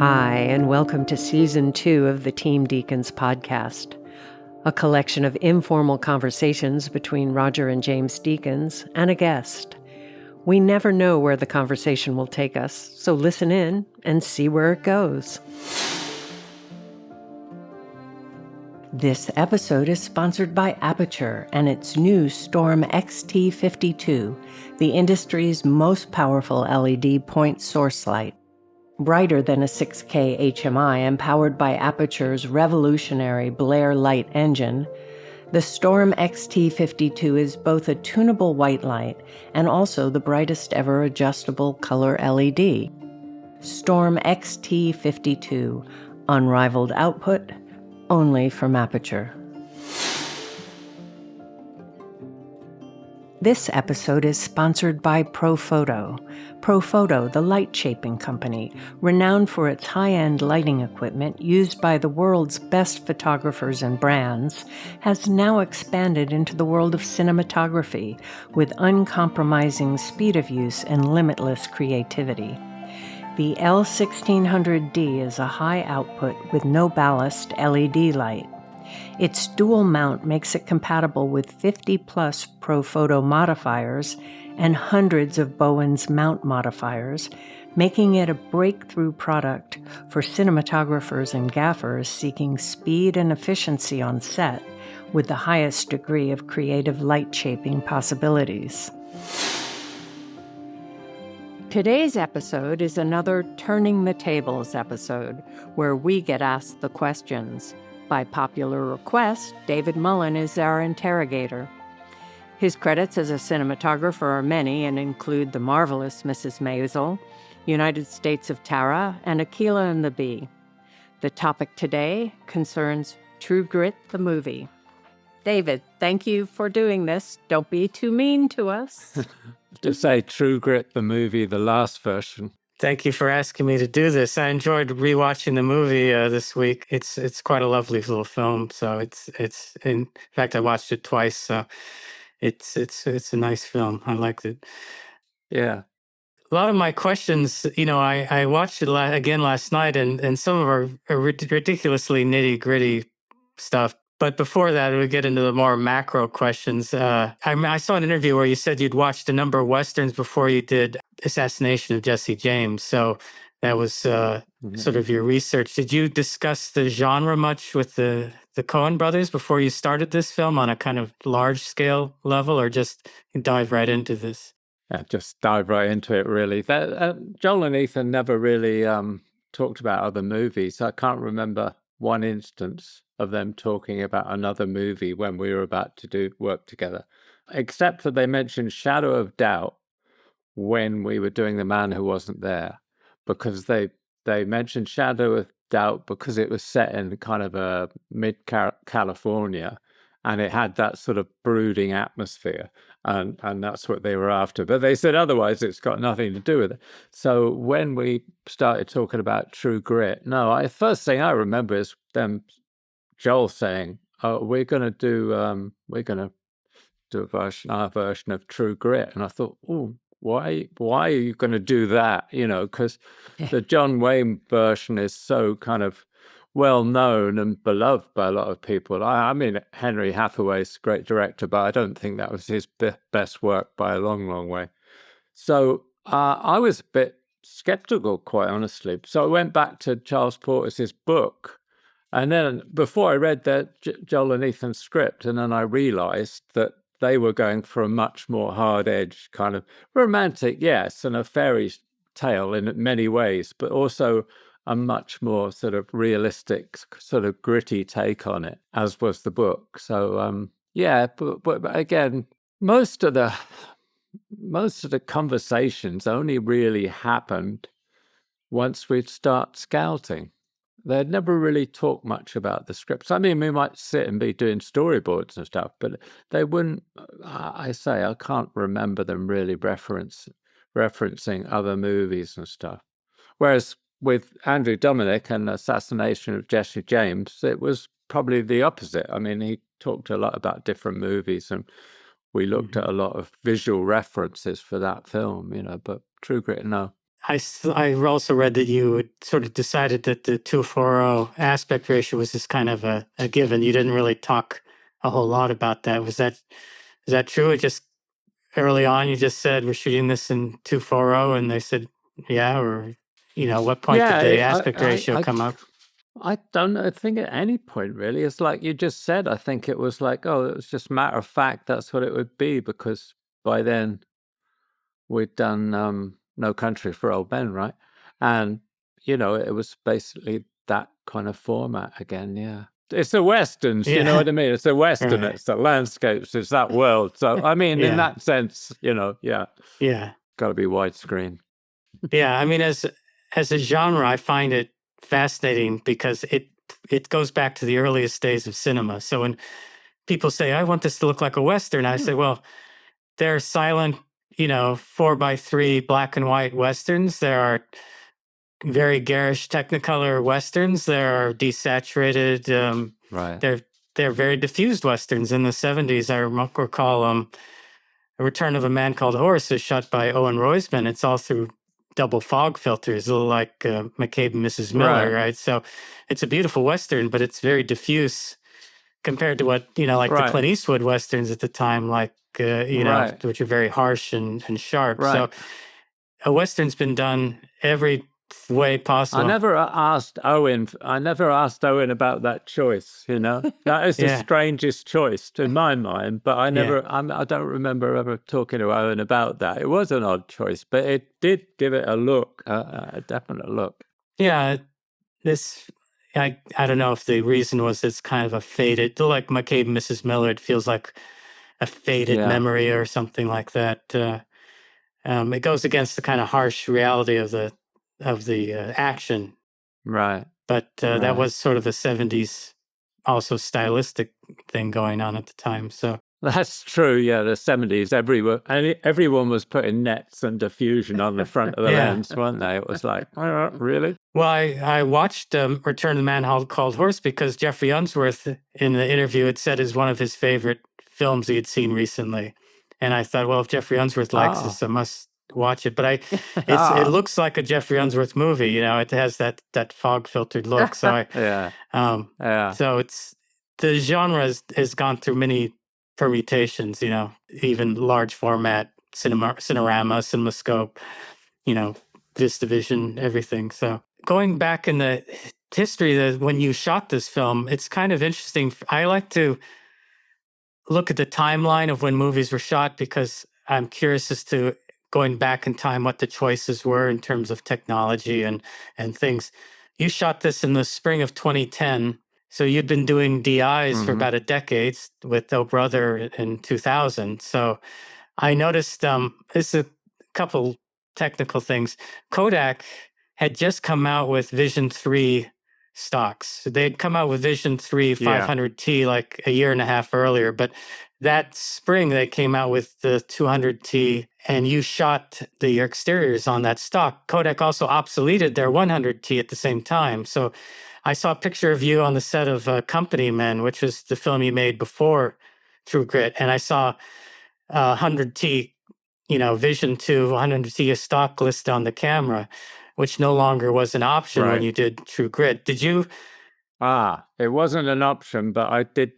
Hi, and welcome to Season 2 of the Team Deakins Podcast, a collection of informal conversations between Roger and James Deakins and a guest. We never know where the conversation will take us, so listen in and see where it goes. This episode is sponsored by Aperture and its new Storm XT52, the industry's most powerful LED point source light. Brighter than a 6K HMI and powered by Aperture's revolutionary Blair light engine, the Storm XT52 is both a tunable white light and also the brightest ever adjustable color LED. Storm XT52, unrivaled output, only from Aperture. This episode is sponsored by Profoto. Profoto, the light-shaping company, renowned for its high-end lighting equipment used by the world's best photographers and brands, has now expanded into the world of cinematography with uncompromising speed of use and limitless creativity. The L1600D is a high-output with no ballast LED light. Its dual mount makes it compatible with 50-plus Profoto modifiers and hundreds of Bowen's mount modifiers, making it a breakthrough product for cinematographers and gaffers seeking speed and efficiency on set with the highest degree of creative light-shaping possibilities. Today's episode is another Turning the Tables episode, where we get asked the questions. By popular request, David Mullen is our interrogator. His credits as a cinematographer are many and include The Marvelous Mrs. Maisel, United States of Tara, and Akeelah and the Bee. The topic today concerns True Grit, the movie. David, thank you for doing this. Don't be too mean to us. To say True Grit, the movie, the last version. Thank you for asking me to do this. I enjoyed rewatching the movie this week. It's quite a lovely little film. So it's in fact I watched it twice. So it's a nice film. I liked it. Yeah. A lot of my questions, I watched it again last night, and some of are ridiculously nitty gritty stuff. But before that, we get into the more macro questions. I saw an interview where you said you'd watched a number of Westerns before you did Assassination of Jesse James. So that was sort of your research. Did you discuss the genre much with the Coen Brothers before you started this film on a kind of large scale level, or just dive right into this? Yeah, just dive right into it, really. Joel and Ethan never really talked about other movies. I can't remember one instance of them talking about another movie when we were about to do work together, except for they mentioned Shadow of Doubt when we were doing The Man Who Wasn't There, because they mentioned Shadow of Doubt because it was set in kind of a mid-California, and it had that sort of brooding atmosphere, and that's what they were after. But they said otherwise it's got nothing to do with it. So when we started talking about True Grit, first thing I remember is Joel saying, "Oh, we're going to do our version of True Grit," and I thought, "Oh, why are you going to do that?" Because the John Wayne version is so kind of well known and beloved by a lot of people. I mean, Henry Hathaway's a great director, but I don't think that was his best work by a long, long way. So I was a bit skeptical, quite honestly. So I went back to Charles Portis's book. And then before I read Joel and Ethan's script, and then I realized that they were going for a much more hard-edged kind of romantic, yes, and a fairy tale in many ways, but also a much more sort of realistic, sort of gritty take on it, as was the book. So, but again, most of the conversations only really happened once we'd start scouting. They'd never really talked much about the scripts. I mean, we might sit and be doing storyboards and stuff, but they wouldn't, I can't remember them really referencing other movies and stuff. Whereas with Andrew Dominik and Assassination of Jesse James, it was probably the opposite. I mean, he talked a lot about different movies, and we looked at a lot of visual references for that film, but True Grit, no. I also read that you had sort of decided that the 2:40 aspect ratio was just kind of a given. You didn't really talk a whole lot about that. Is that true? It just early on you just said we're shooting this in 2:40, and they said yeah, or what point did Yeah, the aspect ratio come up? I don't know. I think at any point really, it's like you just said. I think it was like, oh, it was just matter of fact. That's what it would be because by then we'd done No Country for Old Men, right? And it was basically that kind of format again. Yeah, it's the westerns. You know Yeah, what I mean? It's the western. right. It's the landscapes. It's that world. So I mean, in Yeah, that sense, yeah, yeah, got to be widescreen. yeah. I mean, as a genre, I find it fascinating because it goes back to the earliest days of cinema. So when people say, "I want this to look like a western," I say, "Well, there are silent, 4:3 black and white westerns. There are very garish Technicolor westerns. There are desaturated. Right. They're very diffused westerns. In the '70s, I recall A Return of a Man Called Horse is shot by Owen Roisman. It's all through double fog filters, a little like McCabe and Mrs. Miller, Right. right? So it's a beautiful western, but it's very diffuse compared to what like the Right. Clint Eastwood westerns at the time, like Right. which are very harsh and sharp. So Right. a western's been done every way I possible. never asked Owen. I never asked Owen about that choice. That is the Yeah, strangest choice in my mind. But I yeah, never. I don't remember ever talking to Owen about that. It was an odd choice, but it did give it a look, a definite look. yeah. This I don't know if the reason was it's kind of a faded, like McCabe and Mrs. Miller. It feels like a faded Yeah. memory or something like that. It goes against the kind of harsh reality of the action, Right. but that Right. was sort of a '70s also stylistic thing going on at the time. So That's true. Yeah, the '70s. Everyone was putting nets and diffusion on the front of the yeah. lens, weren't they? It was like, really? Well, I watched Return of the Man Called Horse because Jeffrey Unsworth in the interview had said is one of his favorite films he had seen recently, and I thought, well, if Jeffrey Unsworth likes Oh. this, I must watch it. But it Ah. looks like a Jeffrey Unsworth movie. It has that fog filtered look. So Yeah. Yeah. so it's the genre has gone through many permutations. Even large format cinerama, CinemaScope, VistaVision, everything. So going back in the history that when you shot this film, it's kind of interesting. I like to look at the timeline of when movies were shot because I'm curious as to going back in time what the choices were in terms of technology and things. You shot this in the spring of 2010. So you'd been doing DIs for Hmm. about a decade with Oh Brother in 2000. So I noticed this is a couple technical things. Kodak had just come out with Vision 3 stocks. They had come out with Vision 3 Yeah. 500T like a year and a half earlier, but that spring they came out with the 200T and you shot the exteriors on that stock. Kodak also obsoleted their 100T at the same time. So I saw a picture of you on the set of Company Men, which was the film you made before True Grit, and I saw 100T, Vision 2, 100T a stock list on the camera, which no longer was an option when Right. you did True Grit. Did you? It wasn't an option, but I did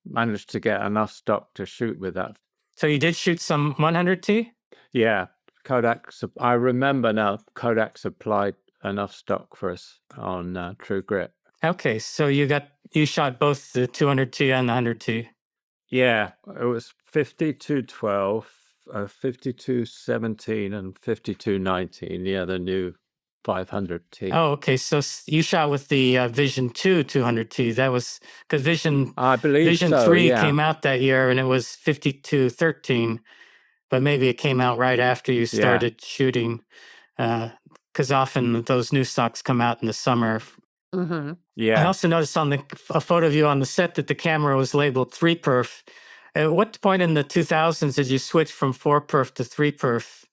manage to get enough stock to shoot with that. So you did shoot some 100T? Yeah, I remember now. Kodak supplied enough stock for us on True Grit. Okay, so you shot both the 200T and the 100T. Yeah, it was 5212, 5217, and 5219. Yeah, the new 500T. Oh, okay. So you shot with the Vision 2 200T. That was because I believe Vision so. 3 Yeah. came out that year and it was 5213, but maybe it came out right after you Yeah. started shooting. Because often those new stocks come out in the summer. Mm-hmm. I Yeah. also noticed on a photo of you on the set that the camera was labeled 3-perf. At what point in the 2000s did you switch from 4-perf to 3-perf?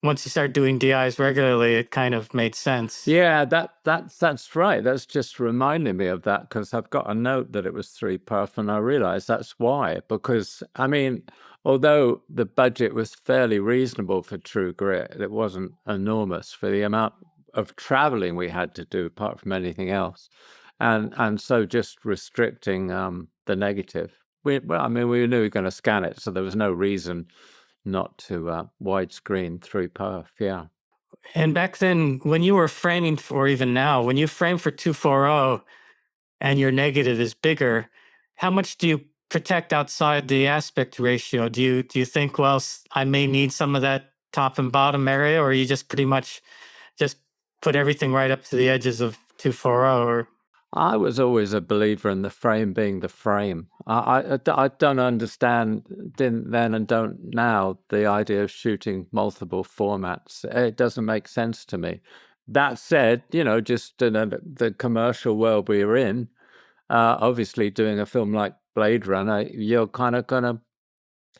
once you start doing DIs regularly, it kind of made sense. Yeah, that's right. That's just reminding me of that, because I've got a note that it was 3 perf, and I realized that's why. Because I mean, although the budget was fairly reasonable for True Grit, it wasn't enormous for the amount of traveling we had to do, apart from anything else, and so just restricting the negative. We knew we were going to scan it, so there was no reason not to widescreen 3 perf. Yeah. And back then, when you were framing, or even now, when you frame for 240 and your negative is bigger, how much do you protect outside the aspect ratio? Do you think, well, I may need some of that top and bottom area, or you just pretty much just put everything right up to the edges of 240? Or I was always a believer in the frame being the frame. I don't understand, didn't then and don't now, the idea of shooting multiple formats. It doesn't make sense to me. That said, just in the commercial world we are in, obviously doing a film like Blade Runner, you're kind of going to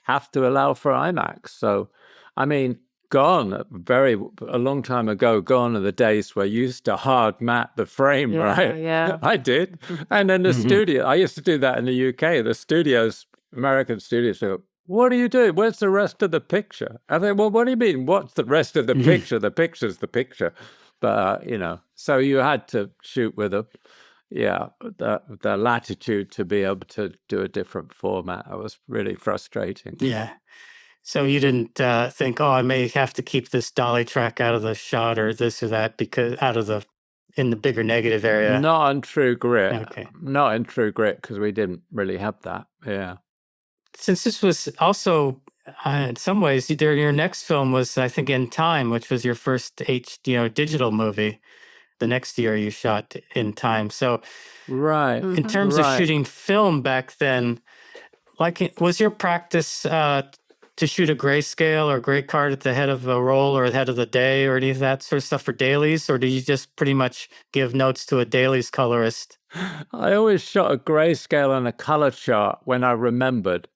have to allow for IMAX. So, I mean, a long time ago, gone are the days where you used to hard mat the frame, right? Yeah. I did. And then the studio, I used to do that in the UK. The studios, American studios, go, what are you doing? Where's the rest of the picture? I think, well, what do you mean? What's the rest of the picture? The picture's the picture. But, so you had to shoot with the latitude to be able to do a different format. It was really frustrating. yeah. So you didn't think, oh, I may have to keep this dolly track out of the shot or this or that because in the bigger negative area. Not in True Grit. Okay. Not in True Grit, because we didn't really have that. Yeah. Since this was also, in some ways, your next film was, I think, In Time, which was your first digital movie. The next year you shot In Time. So, Right. in terms of shooting film back then, was your practice to shoot a grayscale or gray card at the head of a roll or the head of the day or any of that sort of stuff for dailies? Or do you just pretty much give notes to a dailies colorist? I always shot a grayscale and a color chart when I remembered.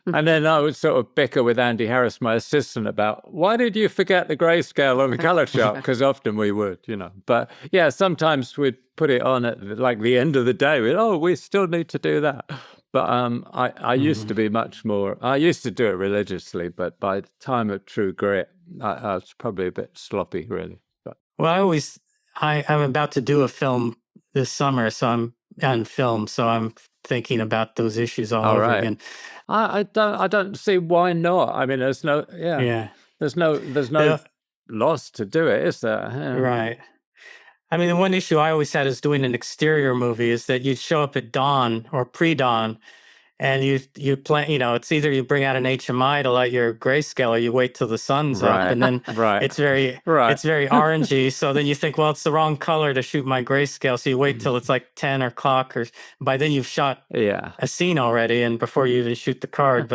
And then I would sort of bicker with Andy Harris, my assistant, about why did you forget the grayscale on the color chart? Because often we would, But yeah, sometimes we'd put it on at like the end of the day. We still need to do that. But I used to be much more. I used to do it religiously, but by the time of True Grit, I was probably a bit sloppy, really. But Well, I'm about to do a film this summer, so I'm on film, so I'm thinking about those issues all over right. again. I don't see why not. I mean, there's no there's no loss to do it, is there? Yeah. Right. I mean, the one issue I always had is doing an exterior movie is that you'd show up at dawn or pre-dawn, and you plan. It's either you bring out an HMI to light your grayscale, or you wait till the sun's up, and then it's very orangey. So then you think, well, it's the wrong color to shoot my grayscale, so you wait till it's like 10 o'clock, or by then you've shot a scene already, and before you even shoot the card,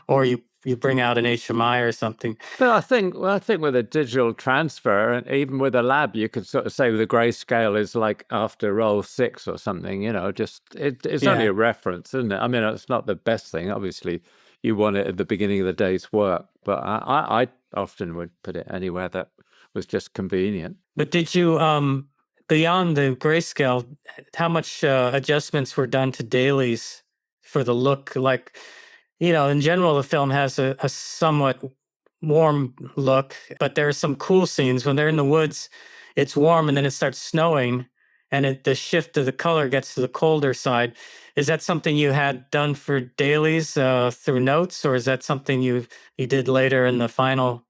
or you bring out an HMI or something. But I think with a digital transfer, and even with a lab, you could sort of say the grayscale is like after roll 6 or something. It's only a reference, isn't it? I mean, it's not the best thing. Obviously, you want it at the beginning of the day's work, but I often would put it anywhere that was just convenient. But did you, beyond the grayscale, how much adjustments were done to dailies for the look? Like, in general, the film has a somewhat warm look, but there are some cool scenes. When they're in the woods, it's warm and then it starts snowing, and the shift of the color gets to the colder side. Is that something you had done for dailies through notes, or is that something you did later in the final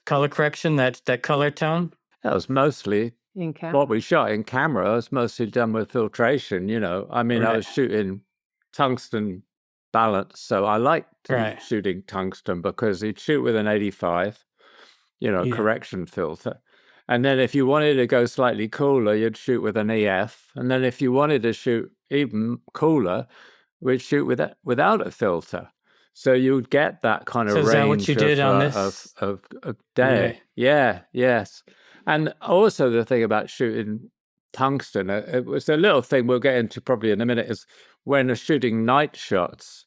color correction, that color tone? That was mostly what we shot in camera. It was mostly done with filtration. I mean, I was shooting tungsten balance, so I liked shooting tungsten because you'd shoot with an 85, correction filter, and then if you wanted to go slightly cooler, you'd shoot with an EF, and then if you wanted to shoot even cooler, we'd shoot without a filter. So you would get that kind of range. Is that what you did on this of day? Yeah, yes. And also the thing about shooting tungsten, it was a little thing we'll get into probably in a minute, is when you're shooting night shots,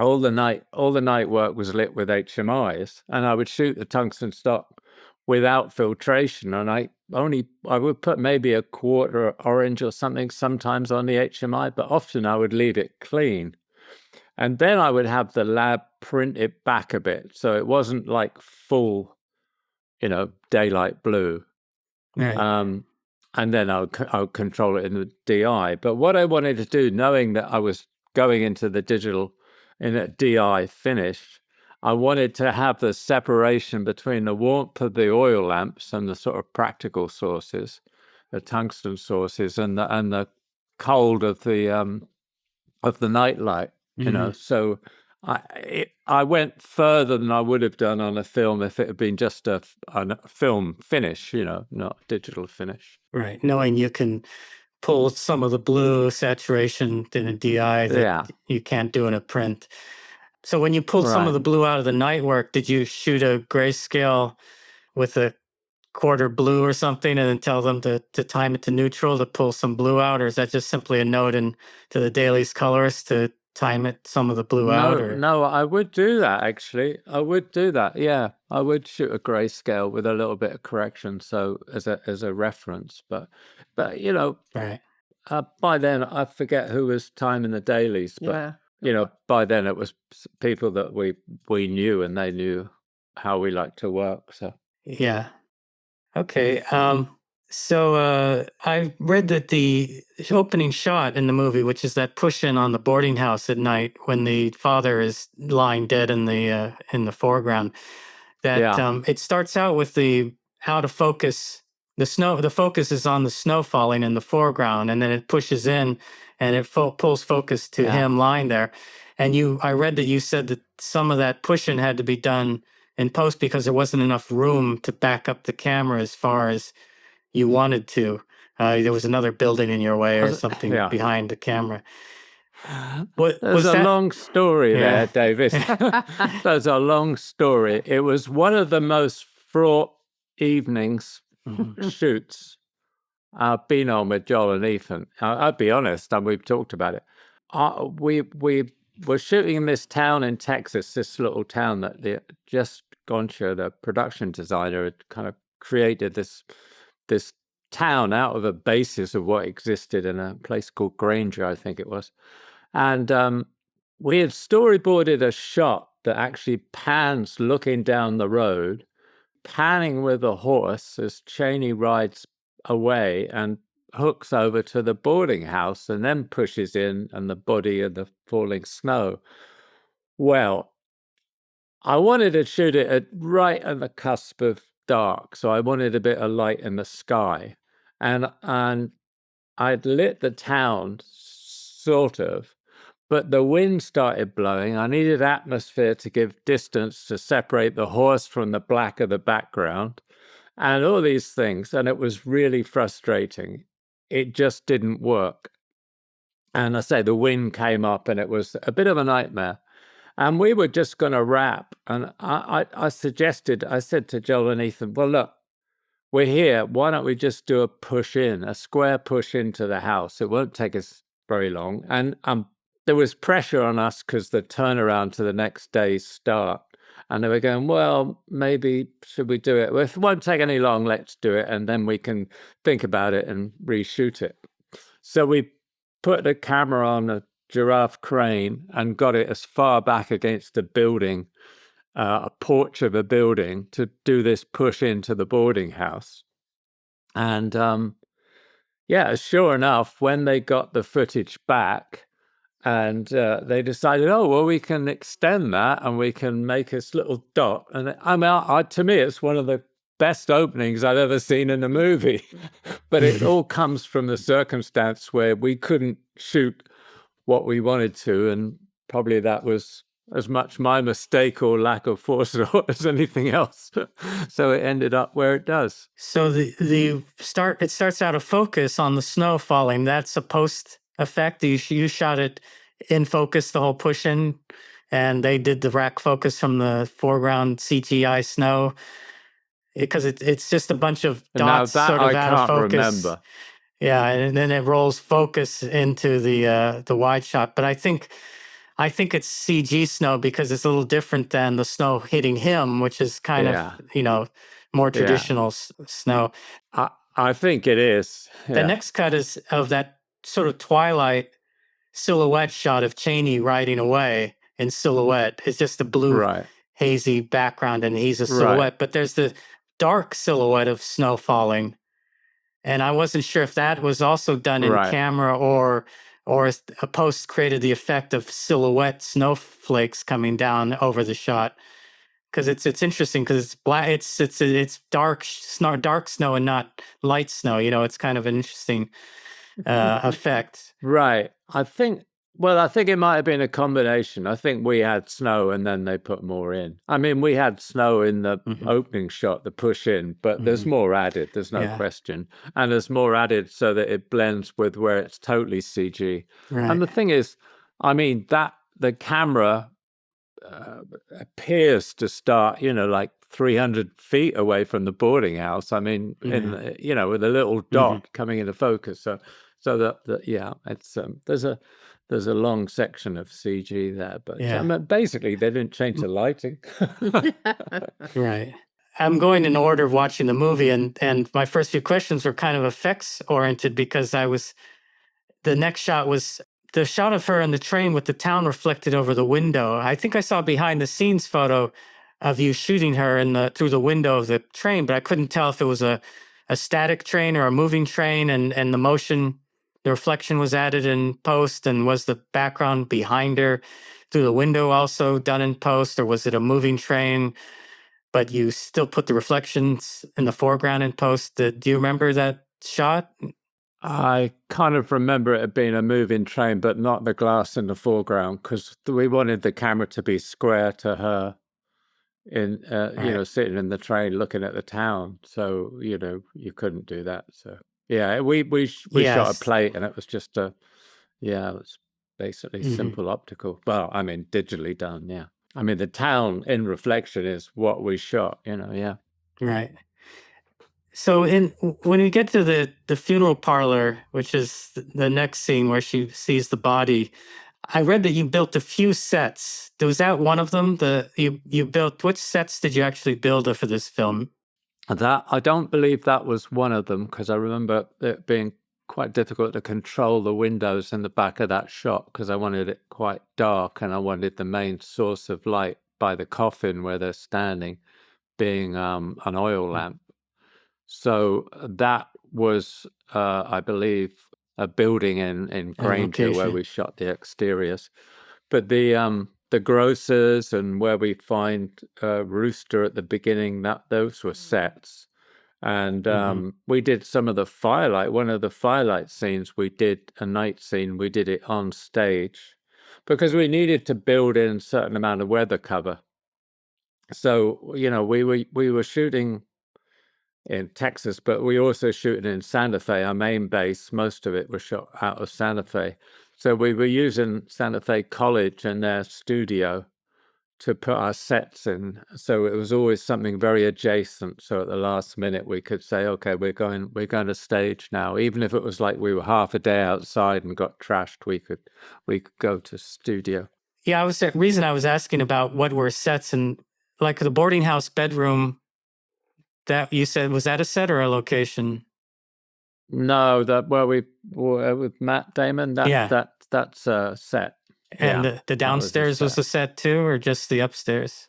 all the night work was lit with HMIs, and I would shoot the tungsten stock without filtration, and I would put maybe a quarter orange or something sometimes on the HMI, but often I would leave it clean. And then I would have the lab print it back a bit, so it wasn't like full, daylight blue. Right. And then I would control it in the DI. But what I wanted to do, knowing that I was going into the digital in a DI finish, I wanted to have the separation between the warmth of the oil lamps and the sort of practical sources, the tungsten sources, and the cold of the nightlight. So I went further than I would have done on a film if it had been just a film finish, not a digital finish. Right. Knowing you can pull some of the blue saturation in a DI that you can't do in a print. So when you pulled some of the blue out of the night work, did you shoot a grayscale with a quarter blue or something and then tell them to time it to neutral to pull some blue out? Or is that just simply a note to the dailies colorist to time it some of the blue out? Or? No, I would do that, actually. I would do that, yeah. I would shoot a grayscale with a little bit of correction, so as a reference. But right. By then, I forget who was timing the dailies, but by then it was people that we knew, and they knew how we like to work. So yeah, okay. So I read that the opening shot in the movie, which is that push in on the boarding house at night when the father is lying dead in the foreground, that it starts out with the out of focus. The focus is on the snow falling in the foreground, and then it pushes in and it pulls focus to him lying there. And I read that you said that some of that push-in had to be done in post because there wasn't enough room to back up the camera as far as you wanted to. There was another building in your way or something behind the camera. There's a long story there, David. There's a long story. It was one of the most fraught evenings shoots I've been on with Joel and Ethan. I'll be honest, and we've talked about it. We were shooting in this town in Texas, this little town that Jess Goncha, the production designer, had kind of created this town out of a basis of what existed in a place called Granger, I think it was. And we had storyboarded a shot that actually pans looking down the road, panning with a horse as Cheney rides away and hooks over to the boarding house and then pushes in and the body of the falling snow. Well, I wanted to shoot it right at the cusp of dark, so I wanted a bit of light in the sky. And I'd lit the town, sort of, but the wind started blowing. I needed atmosphere to give distance to separate the horse from the black of the background and all these things. And it was really frustrating. It just didn't work. And I say the wind came up and it was a bit of a nightmare. And we were just going to wrap. And I said to Joel and Ethan, well, look, we're here. Why don't we just do a square push into the house? It won't take us very long. And there was pressure on us because the turnaround to the next day's start. And they were going, well, maybe should we do it? Well, if it won't take any long, let's do it. And then we can think about it and reshoot it. So we put the camera on a giraffe crane and got it as far back against the building, a porch of a building, to do this push into the boarding house. And sure enough, when they got the footage back, and they decided, oh, well, we can extend that and we can make this little dot. And I mean, to me, it's one of the best openings I've ever seen in a movie. But it all comes from the circumstance where we couldn't shoot what we wanted to. And probably that was as much my mistake or lack of forethought as anything else. So it ended up where it does. So it starts out of focus on the snow falling. That's a post effect. You shot it in focus, the whole push in, and they did the rack focus from the foreground CGI snow, because it's just a bunch of dots sort of out of focus. Remember. Yeah, and then it rolls focus into the wide shot. But I think it's CG snow because it's a little different than the snow hitting him, which is kind of more traditional snow. I think it is. The Yeah. next cut is of that sort of twilight silhouette shot of Cheney riding away in silhouette. It's just a blue hazy background and he's a silhouette, but there's the dark silhouette of snow falling. And I wasn't sure if that was also done in camera or a post created the effect of silhouette snowflakes coming down over the shot. Because it's interesting because it's black, it's dark snow and not light snow. It's kind of an interesting effect. Right. I think it might have been a combination. I think we had snow and then they put more in. I mean, we had snow in the opening shot, the push in, but there's more added. There's no question. And there's more added so that it blends with where it's totally CG. Right. And the thing is, I mean, that the camera appears to start, like 300 feet away from the boarding house. I mean, with a little dot coming into focus. So that it's there's a long section of CG there, but I mean, basically they didn't change the lighting. Right. I'm going in order of watching the movie, and my first few questions were kind of effects oriented because the next shot was the shot of her on the train with the town reflected over the window. I think I saw a behind the scenes photo of you shooting her through the window of the train, but I couldn't tell if it was a static train or a moving train, and the reflection was added in post, and was the background behind her through the window also done in post, or was it a moving train, but you still put the reflections in the foreground in post? Do you remember that shot? I kind of remember it being a moving train, but not the glass in the foreground, because we wanted the camera to be square to her in, sitting in the train looking at the town. So, you couldn't do that. So, yeah, we shot a plate and it was just it was basically simple optical. Well, I mean, digitally done. Yeah. I mean, the town in reflection is what we shot, yeah. Right. So when we get to the funeral parlor, which is the next scene where she sees the body, I read that you built a few sets. Was that one of them? You built, which sets did you actually build for this film? That I don't believe that was one of them, because I remember it being quite difficult to control the windows in the back of that shot because I wanted it quite dark and I wanted the main source of light by the coffin where they're standing being an oil lamp. So that was, I believe, a building in Granger where we shot the exteriors. But the grocers and where we find Rooster at the beginning, those were sets. And we did some of the firelight. One of the firelight scenes we did, a night scene, we did it on stage because we needed to build in a certain amount of weather cover. So, we were shooting in Texas, but we also shooting in Santa Fe, our main base. Most of it was shot out of Santa Fe. So we were using Santa Fe College and their studio to put our sets in. So it was always something very adjacent. So at the last minute we could say, okay, we're going to stage now. Even if it was like we were half a day outside and got trashed, we could go to studio. Yeah, the reason I was asking about what were sets, and like the boarding house bedroom that you said, was that a set or a location? No, that where we were with Matt Damon, that's a set. And the downstairs was the set too, or just the upstairs?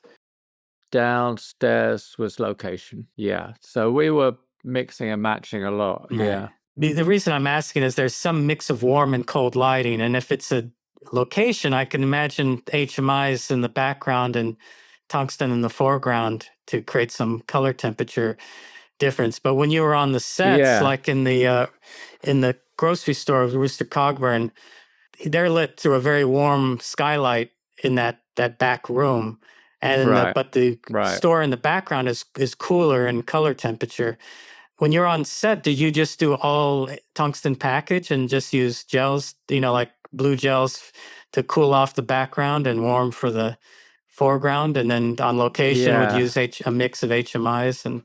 Downstairs was location. Yeah. So we were mixing and matching a lot. Right. Yeah. The reason I'm asking is there's some mix of warm and cold lighting. And if it's a location, I can imagine HMIs in the background and tungsten in the foreground to create some color temperature difference. But when you were on the sets, like in the grocery store of Rooster Cogburn, they're lit through a very warm skylight in that back room, and but the store in the background is cooler in color temperature. When you're on set, did you just do all tungsten package and just use gels, like blue gels to cool off the background and warm for the foreground, and then on location would use a mix of HMIs? And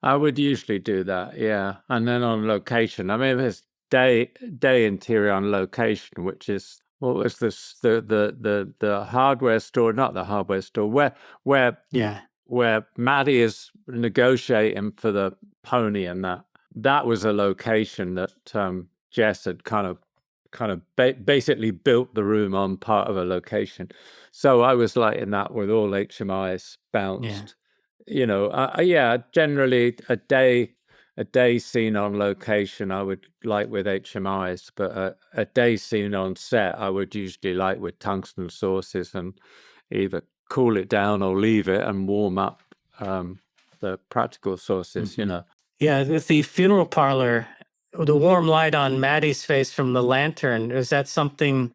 I would usually do that, and then on location, I mean, if it's day interior on location, which is what was this the hardware store, not the hardware store, where where Maddie is negotiating for the pony, and that was a location that Jess had kind of basically built the room on part of a location. So I was lighting that with all HMIs bounced. Generally a day scene on location I would light with HMIs, but a day scene on set I would usually light with tungsten sources and either cool it down or leave it and warm up the practical sources. Yeah, with the funeral parlor, the warm light on Maddie's face from the lantern, is that something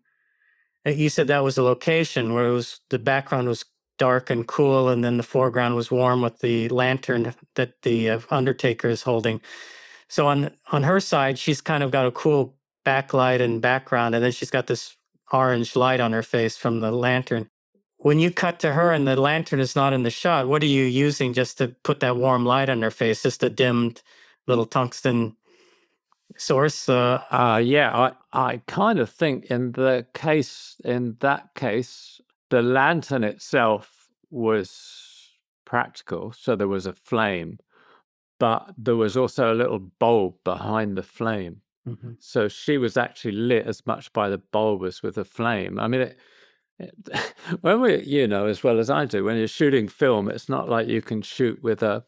you said that was a location where the background was dark and cool, and then the foreground was warm with the lantern that the undertaker is holding. So on her side, she's kind of got a cool backlight and background, and then she's got this orange light on her face from the lantern. When you cut to her and the lantern is not in the shot, what are you using just to put that warm light on her face? Just a dimmed little tungsten source? I kind of think in that case, the lantern itself was practical. So there was a flame, but there was also a little bulb behind the flame. Mm-hmm. So she was actually lit as much by the bulb as with the flame. I mean, when we, as well as I do, when you're shooting film, it's not like you can shoot with a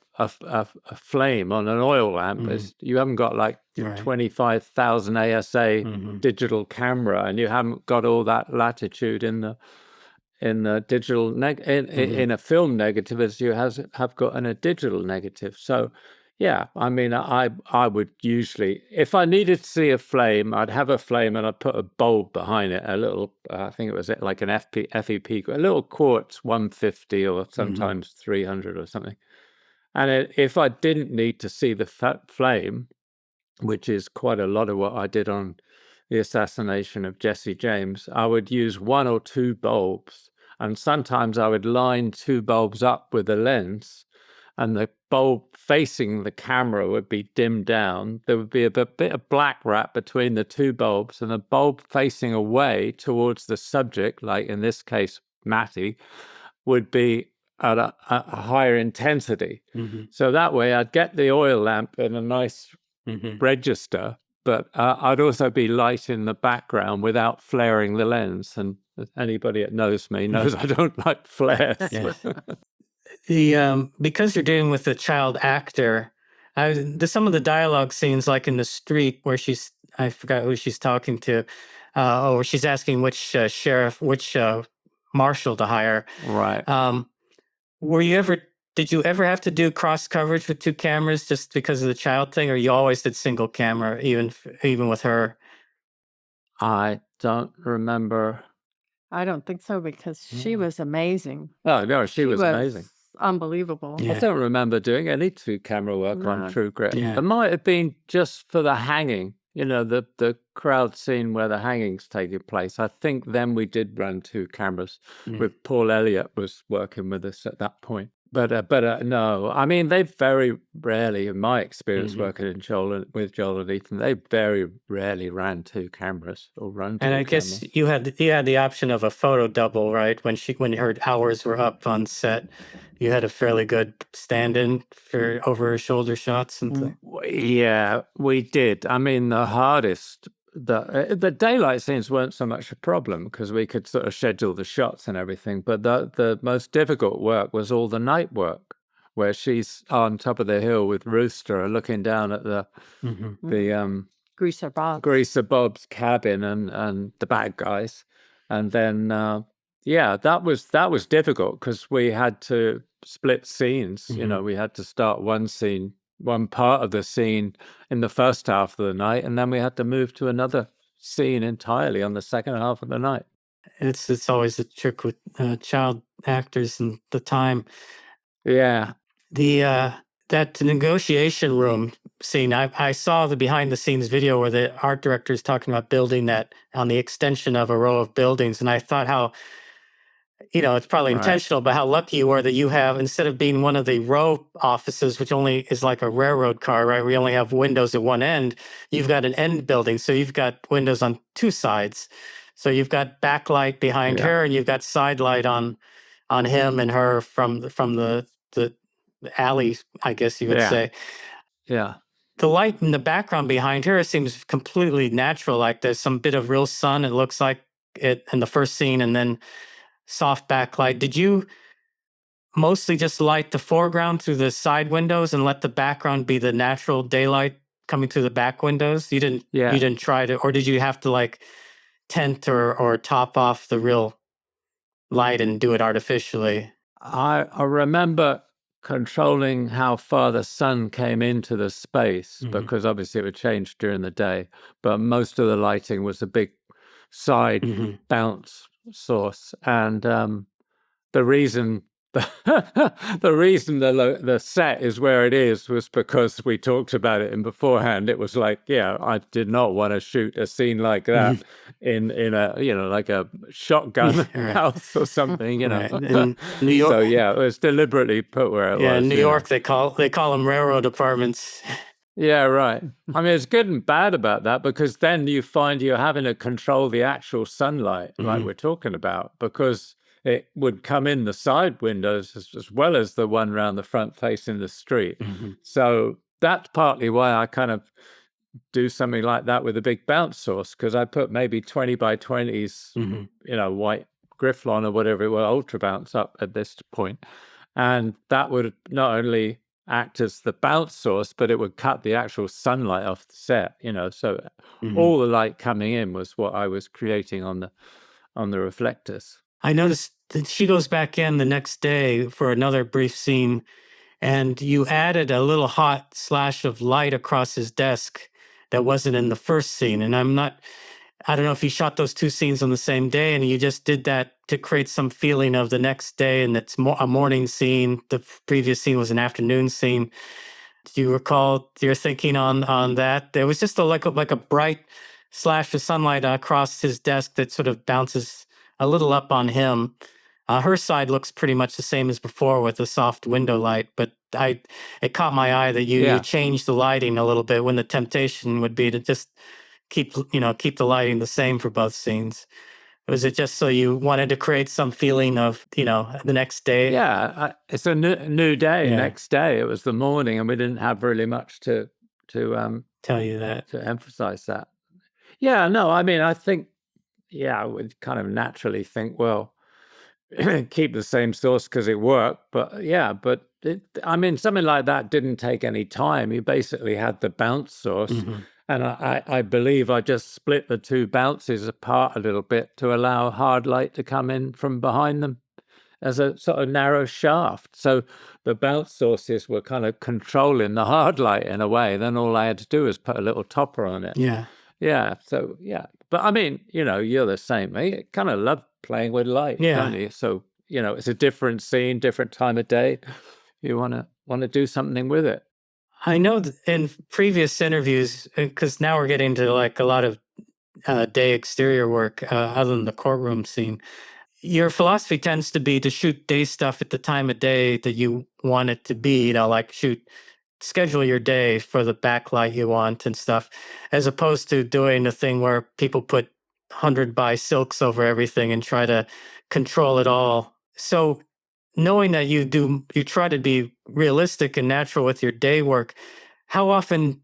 flame on an oil lamp. Mm-hmm. You haven't got like 25,000 ASA digital camera, and you haven't got all that latitude in the digital in a film negative as you have got in a digital negative. So yeah, I mean, I would usually, if I needed to see a flame, I'd have a flame and I'd put a bulb behind it, a little, I think it was like an FEP, a little quartz 150 or sometimes 300 or something. And if I didn't need to see the flame, which is quite a lot of what I did on the assassination of Jesse James, I would use one or two bulbs. And sometimes I would line two bulbs up with a lens, and the bulb facing the camera would be dimmed down. There would be a bit of black wrap between the two bulbs, and the bulb facing away towards the subject, like in this case, Matty, would be at a higher intensity. So that way I'd get the oil lamp in a nice register, but I'd also be light in the background without flaring the lens. And anybody that knows me knows I don't like flares. Because you're dealing with a child actor, some of the dialogue scenes, like in the street where I forgot who she's talking to, or she's asking which sheriff, which marshal to hire. Right. Did you ever have to do cross coverage with two cameras just because of the child thing, or you always did single camera, even with her? I don't remember. I don't think so, because she was amazing. Oh no, she was amazing. Unbelievable. I don't remember doing any two camera work on True Grit. Yeah. It might have been just for the hanging, the crowd scene where the hanging's taking place. I think then we did run two cameras with Paul Elliott was working with us at that point. But no, I mean, they very rarely, in my experience working with Joel and Ethan, they very rarely ran two cameras or run two And I cameras. guess you had the option of a photo double, right? When her hours were up on set, you had a fairly good stand-in for over her shoulder shots and things. Yeah, we did. I mean, the hardest. The daylight scenes weren't so much a problem because we could sort of schedule the shots and everything, but the most difficult work was all the night work, where she's on top of the hill with Rooster looking down at the Greaser Bob's cabin and the bad guys, and then that was difficult because we had to split scenes. We had to start one part of the scene in the first half of the night, and then we had to move to another scene entirely on the second half of the night. It's always a trick with child actors and the time. Yeah. That negotiation room scene, I saw the behind the scenes video where the art director is talking about building that on the extension of a row of buildings, and I thought how, it's probably intentional, but how lucky you were that you have, instead of being one of the row offices, which only is like a railroad car, right? We only have windows at one end. You've got an end building, so you've got windows on two sides. So you've got backlight behind her, and you've got side light on him and her from the the alley, I guess you would say. Yeah. The light in the background behind her seems completely natural. Like there's some bit of real sun, it looks like it in the first scene, and then soft backlight. Did you mostly just light the foreground through the side windows and let the background be the natural daylight coming through the back windows? You didn't try to, or did you have to like tint or top off the real light and do it artificially? I remember controlling how far the sun came into the space, because obviously it would change during the day, but most of the lighting was a big side bounce source. And the reason the reason the set is where it is was because we talked about it in beforehand. It was like, yeah, I did not want to shoot a scene like that in a, you know, like a shotgun house or something, you know. In New York, So yeah, it was deliberately put where it was. Yeah, in New you know. York they call them railroad apartments. Yeah, right. I mean, it's good and bad about that, because then you find you're having to control the actual sunlight, like we're talking about, because it would come in the side windows as well as the one around the front facing the street. So that's partly why I kind of do something like that with a big bounce source, because I put maybe 20 by 20s, you know, white Grifflon or whatever it was, ultra bounce up at this point. And that would not only act as the bounce source, but it would cut the actual sunlight off the set, you know. So all the light coming in was what I was creating on the reflectors. I noticed that she goes back in the next day for another brief scene, and you added a little hot slash of light across his desk that wasn't in the first scene. And I don't know if you shot those two scenes on the same day and you just did that to create some feeling of the next day, and it's a morning scene. The previous scene was an afternoon scene. Do you recall your thinking on that? There was just like a bright slash of sunlight across his desk that sort of bounces a little up on him. Her side looks pretty much the same as before with the soft window light, but it caught my eye that you changed the lighting a little bit when the temptation would be to just keep the lighting the same for both scenes. Was it just so you wanted to create some feeling of, the next day? Yeah, it's a new day. Next day, it was the morning, and we didn't have really much to tell you that, to emphasize that. Yeah, no, I mean, I think, I would kind of naturally think, well, keep the same source because it worked. But I mean, something like that didn't take any time. You basically had the bounce source. And I believe I just split the two bounces apart a little bit to allow hard light to come in from behind them as a sort of narrow shaft. So the bounce sources were kind of controlling the hard light in a way. Then all I had to do was put a little topper on it. Yeah. So, But I mean, you're the same. I kind of love playing with light, don't you? So, it's a different scene, different time of day. You want to do something with it. I know in previous interviews, because now we're getting to like a lot of day exterior work other than the courtroom scene. Your philosophy tends to be to shoot day stuff at the time of day that you want it to be, like schedule your day for the backlight you want and stuff, as opposed to doing the thing where people put 100 by silks over everything and try to control it all. So knowing that you try to be realistic and natural with your day work, how often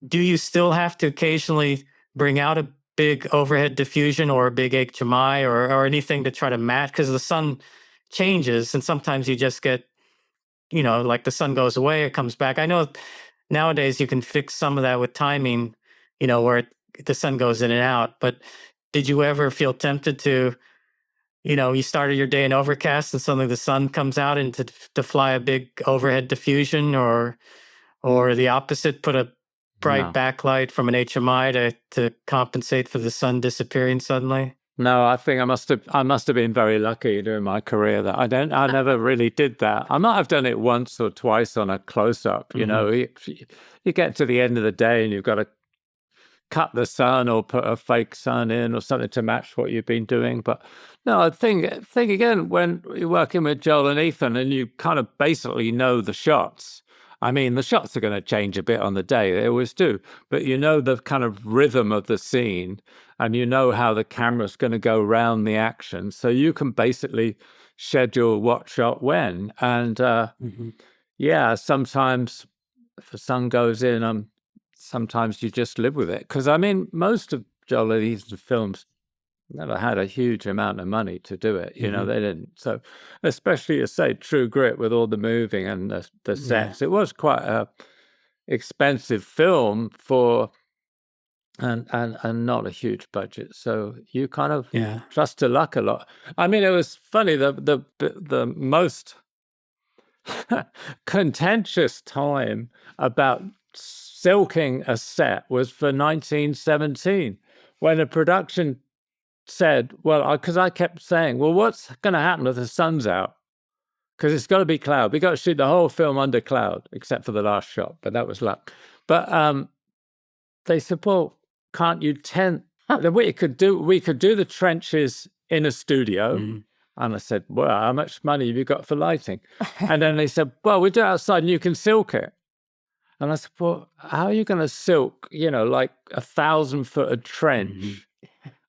do you still have to occasionally bring out a big overhead diffusion or a big HMI or anything to try to match? Because the sun changes and sometimes you just get, like the sun goes away, it comes back. I know nowadays you can fix some of that with timing, where the sun goes in and out. But did you ever feel tempted to, you started your day in overcast and suddenly the sun comes out and to fly a big overhead diffusion or the opposite, put a bright backlight from an HMI to compensate for the sun disappearing suddenly? No, I think I must have been very lucky during my career that I never really did that. I might have done it once or twice on a close up. You get to the end of the day and you've got to cut the sun or put a fake sun in or something to match what you've been doing. But no, I think again, when you're working with Joel and Ethan and you kind of basically know the shots. I mean, the shots are going to change a bit on the day. They always do. But you know the kind of rhythm of the scene and you know how the camera's going to go around the action. So you can basically schedule what shot when. And yeah, sometimes if the sun goes in, sometimes you just live with it. Because I mean, most of Joel Edgerton's films never had a huge amount of money to do it. You know, they didn't. So, especially say True Grit with all the moving and the sets, it was quite a expensive film for and not a huge budget. So you kind of trust to luck a lot. I mean, it was funny. The most contentious time about silking a set was for 1917, when a production said, well, because I kept saying, well, what's going to happen if the sun's out? Because it's got to be cloud. We got to shoot the whole film under cloud, except for the last shot, but that was luck. But they said, well, can't you tent? We could do the trenches in a studio. And I said, well, how much money have you got for lighting? And then they said, well, we do it outside and you can silk it. And I said, well, how are you going to silk, like 1,000-foot trench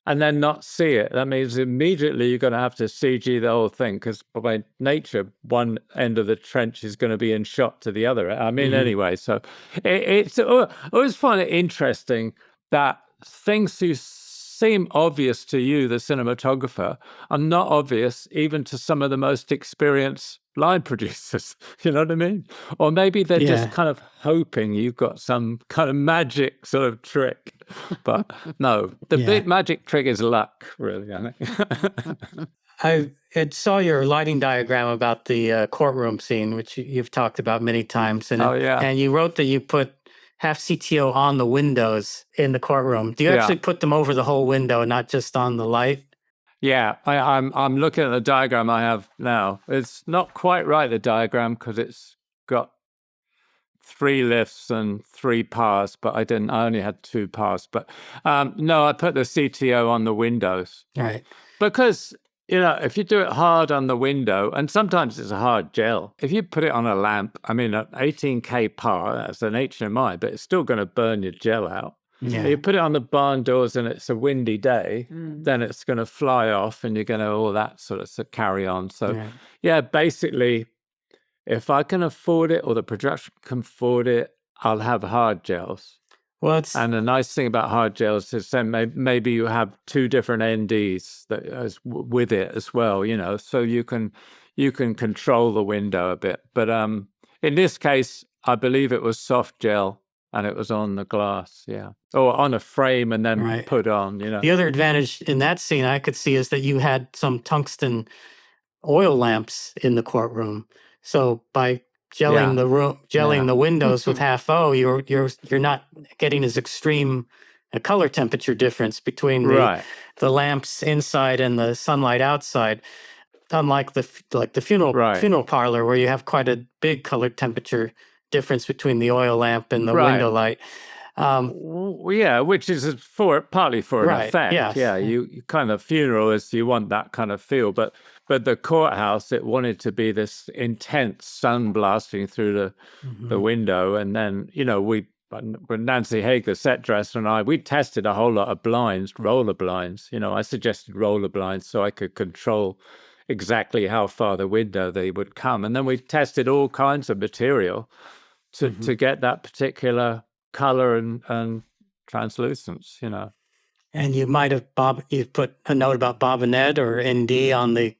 and then not see it? That means immediately you're going to have to CG the whole thing, because by nature, one end of the trench is going to be in shot to the other. I mean, anyway, so it's always find it interesting that things who seem obvious to you, the cinematographer, are not obvious even to some of the most experienced line producers. You know what I mean? Or maybe they're just kind of hoping you've got some kind of magic sort of trick. But no, the big magic trick is luck, really. I think. I saw your lighting diagram about the courtroom scene, which you've talked about many times. And and you wrote that you put half CTO on the windows in the courtroom. Do you actually put them over the whole window, not just on the light? Yeah, I'm looking at the diagram I have now. It's not quite right, the diagram, because it's got 3 lifts and 3 pars, but I only had 2 pars. But no, I put the CTO on the windows. Right. Because, if you do it hard on the window, and sometimes it's a hard gel, if you put it on a lamp, I mean, an 18K par, that's an HMI, but it's still going to burn your gel out. Yeah. You put it on the barn doors and it's a windy day, then it's going to fly off and you're going to all that sort of carry on. So, basically, if I can afford it or the production can afford it, I'll have hard gels. And the nice thing about hard gels is then maybe you have 2 different NDs with it as well, so you can control the window a bit. But in this case, I believe it was soft gel and it was on the glass, or on a frame and then put on, The other advantage in that scene I could see is that you had some tungsten oil lamps in the courtroom. So by gelling the windows with half O, you're not getting as extreme a color temperature difference between the lamps inside and the sunlight outside. Unlike the funeral parlor, where you have quite a big color temperature difference between the oil lamp and the window light. Which is partly for an effect. Yes. Yeah, you kind of funeral is you want that kind of feel, but the courthouse, it wanted to be this intense sun blasting through the window, and then when Nancy Haig, the set dresser, and we tested a whole lot of blinds, roller blinds. I suggested roller blinds so I could control exactly how far the window they would come, and then we tested all kinds of material to get that particular color and translucence, And you might have you put a note about bobbinet or ND on the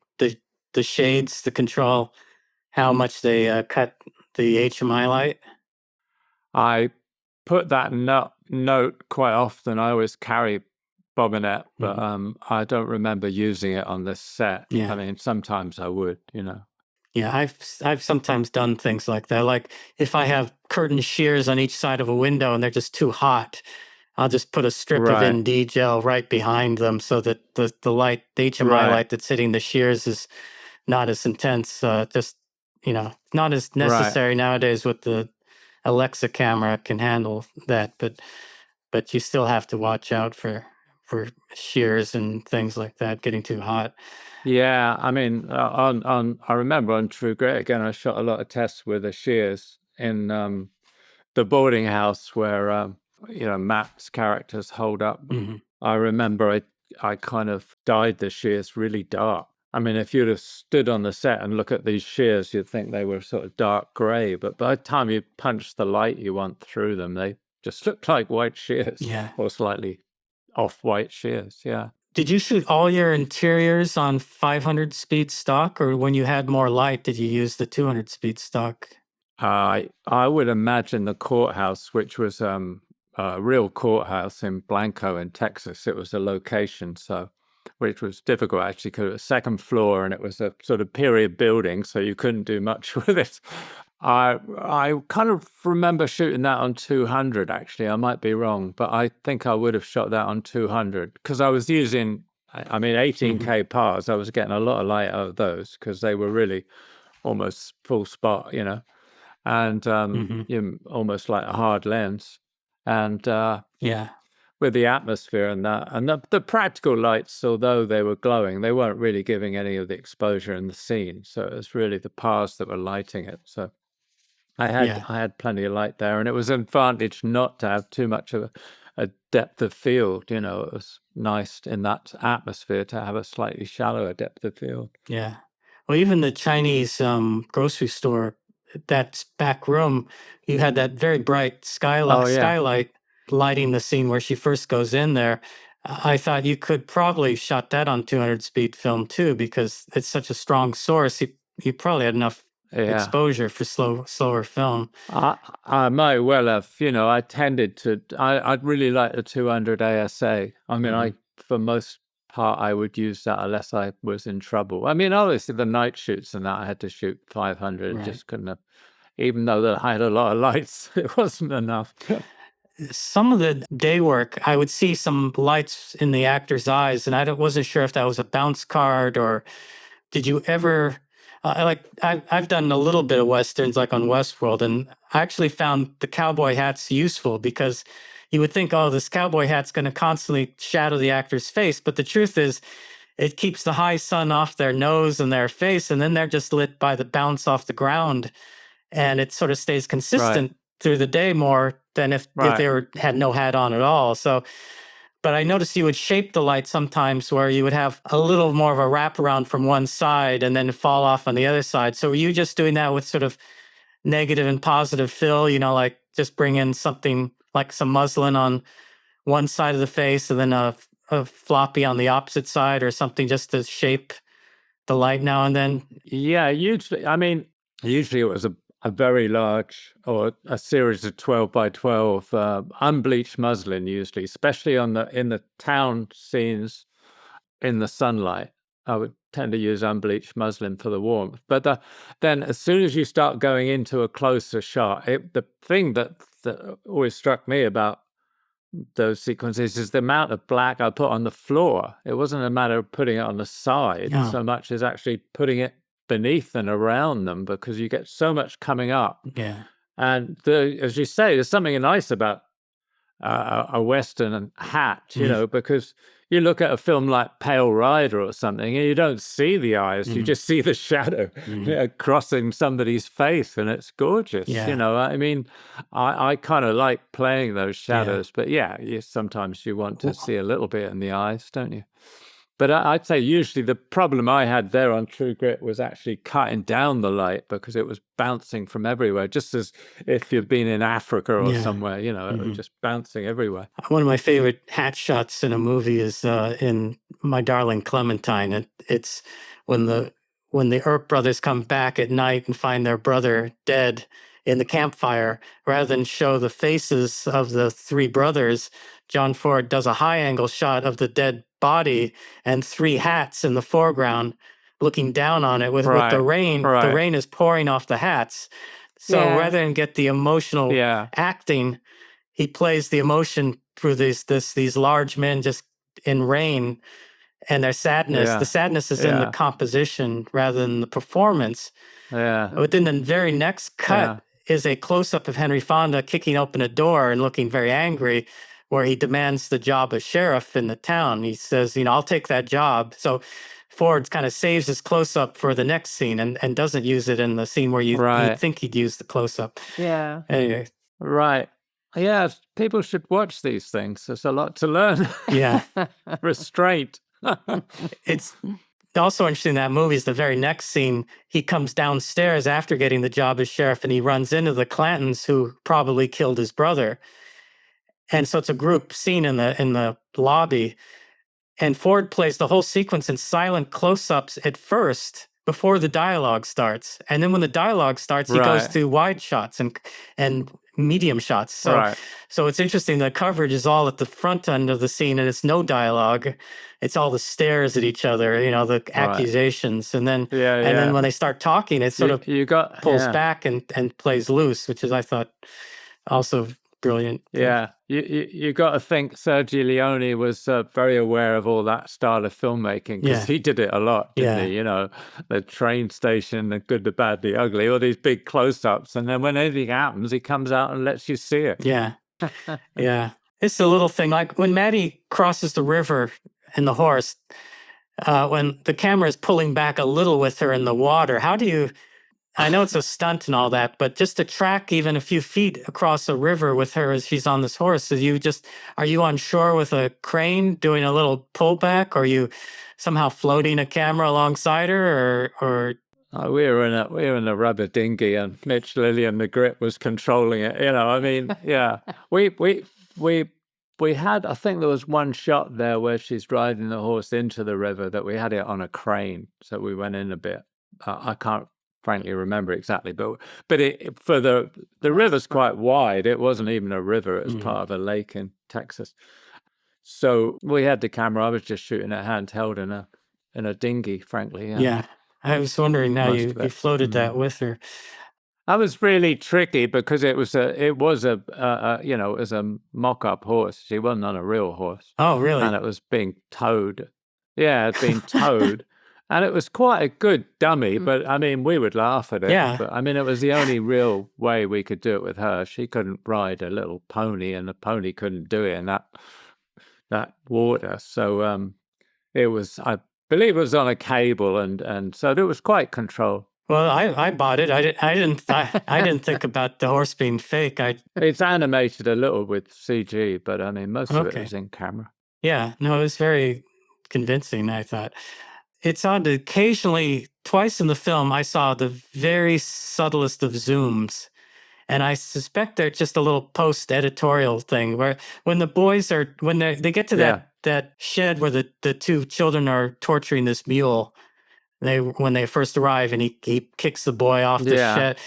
shades to control how much they cut the HMI light. I put that note quite often. I always carry bobbinet, but I don't remember using it on this set. I mean, sometimes I would, Yeah, I've sometimes done things like that. Like if I have curtain shears on each side of a window and they're just too hot, I'll just put a strip of ND gel right behind them so that the light, the HMI light that's hitting the shears is not as intense. Not as necessary nowadays with the Alexa camera can handle that, but you still have to watch out for shears and things like that getting too hot. Yeah, I mean, I remember on True Grit, again, I shot a lot of tests with the shears in the boarding house where, Matt's characters hold up. I remember I kind of dyed the shears really dark I mean, if you'd have stood on the set and look at these shears, you'd think they were sort of dark gray. But by the time you punch the light you want through them, they just looked like white shears, or slightly off-white shears. Yeah. Did you shoot all your interiors on 500 speed stock, or when you had more light, did you use the 200 speed stock? I would imagine the courthouse, which was a real courthouse in Blanco in Texas. It was a location, which was difficult actually because it was second floor and it was a sort of period building, so you couldn't do much with it. I kind of remember shooting that on 200 actually. I might be wrong, but I think I would have shot that on 200 because I was using, 18K pars. I was getting a lot of light out of those because they were really almost full spot, and almost like a hard lens. And with the atmosphere and that, and the practical lights, although they were glowing, they weren't really giving any of the exposure in the scene. So it was really the pars that were lighting it. So I had plenty of light there, and it was an advantage not to have too much of a depth of field. It was nice in that atmosphere to have a slightly shallower depth of field. Yeah. Well, even the Chinese grocery store, that back room, you had that very bright skylight lighting the scene where she first goes in there. I thought you could probably shot that on 200 speed film too, because it's such a strong source. You probably had enough exposure for slower film. I might well have. I tended to. I'd really like the 200 ASA. I mean, for most part I would use that unless I was in trouble. I mean, obviously the night shoots and that I had to shoot 500. Just couldn't have. Even though I had a lot of lights, it wasn't enough. Some of the day work, I would see some lights in the actor's eyes, and I wasn't sure if that was a bounce card or did you ever. I've done a little bit of Westerns like on Westworld, and I actually found the cowboy hats useful because you would think, oh, this cowboy hat's going to constantly shadow the actor's face. But the truth is, it keeps the high sun off their nose and their face, and then they're just lit by the bounce off the ground. And it sort of stays consistent through the day more than if they had no hat on at all. So, but I noticed you would shape the light sometimes where you would have a little more of a wraparound from one side and then fall off on the other side. So were you just doing that with sort of negative and positive fill, like just bring in something like some muslin on one side of the face and then a floppy on the opposite side or something just to shape the light now and then? Yeah, usually it was a very large or a series of 12 by 12 unbleached muslin, usually, especially in the town scenes in the sunlight. I would tend to use unbleached muslin for the warmth. But then as soon as you start going into a closer shot, the thing that always struck me about those sequences is the amount of black I put on the floor. It wasn't a matter of putting it on the side so much as actually putting it beneath and around them, because you get so much coming up. Yeah. And as you say, there's something nice about a Western hat, because you look at a film like Pale Rider or something and you don't see the eyes, you just see the shadow crossing somebody's face, and it's gorgeous. I mean, I kind of like playing those shadows, but sometimes you want to see a little bit in the eyes, don't you? But I'd say usually the problem I had there on True Grit was actually cutting down the light because it was bouncing from everywhere, just as if you've been in Africa or somewhere, it was just bouncing everywhere. One of my favorite hat shots in a movie is in My Darling Clementine. It's when the Earp brothers come back at night and find their brother dead in the campfire. Rather than show the faces of the three brothers, John Ford does a high angle shot of the dead body and three hats in the foreground looking down on it with the rain. The rain is pouring off the hats. So rather than get the emotional acting, he plays the emotion through these large men just in rain and their sadness. The sadness is in the composition rather than the performance. But then the very next cut is a close-up of Henry Fonda kicking open a door and looking very angry, where he demands the job of sheriff in the town. He says, I'll take that job. So Ford kind of saves his close-up for the next scene and doesn't use it in the scene where you'd think he'd use the close-up. Yeah. Anyway. Right. Yeah, people should watch these things. There's a lot to learn. Yeah. Restraint. also interesting in that movie is the very next scene. He comes downstairs after getting the job as sheriff, and he runs into the Clantons, who probably killed his brother. And so it's a group scene in the lobby. And Ford plays the whole sequence in silent close-ups at first before the dialogue starts. And then when the dialogue starts, he goes Right. to wide shots and medium shots. So Right. so it's interesting. The coverage is all at the front end of the scene, and it's no dialogue. It's all the stares at each other, the accusations. And then Yeah. when they start talking, it sort of You got pulls back and plays loose, which is, I thought, also brilliant. Yeah, you got to think Sergio Leone was very aware of all that style of filmmaking, because he did it a lot, didn't he? The train station, the good, the bad, the ugly, all these big close-ups, and then when anything happens, he comes out and lets you see it. Yeah, yeah. It's a little thing, like when Maddie crosses the river in the horse, when the camera is pulling back a little with her in the water. How do you? I know it's a stunt and all that, but just to track even a few feet across a river with her as she's on this horse, are you on shore with a crane doing a little pullback? Or are you somehow floating a camera alongside her, or? We were in a rubber dinghy, and Mitch Lillian, the grip, was controlling it. I mean, yeah, we had, I think there was one shot there where she's riding the horse into the river that we had it on a crane, so we went in a bit. I can't frankly remember exactly, but for the river's quite wide. It wasn't even a river; it was part of a lake in Texas. So we had the camera. I was just shooting it handheld in a dinghy, frankly. Yeah, I was wondering how you floated that with her. That was really tricky because it was a mock-up horse. She wasn't on a real horse. Oh, really? And it was being towed. Yeah, it's been towed. And it was quite a good dummy, but I mean, we would laugh at it. Yeah. But I mean, it was the only real way we could do it with her. She couldn't ride a little pony, and the pony couldn't do it in that water. So it was, I believe it was on a cable, and so it was quite controlled. Well, I bought it. I didn't think about the horse being fake. It's animated a little with CG, but I mean, most of it was in camera. Yeah, no, it was very convincing, I thought. It's odd. Occasionally, twice in the film, I saw the very subtlest of zooms. And I suspect they're just a little post-editorial thing where when the boys they get to that shed where the two children are torturing this mule, when they first arrive, and he kicks the boy off the shed.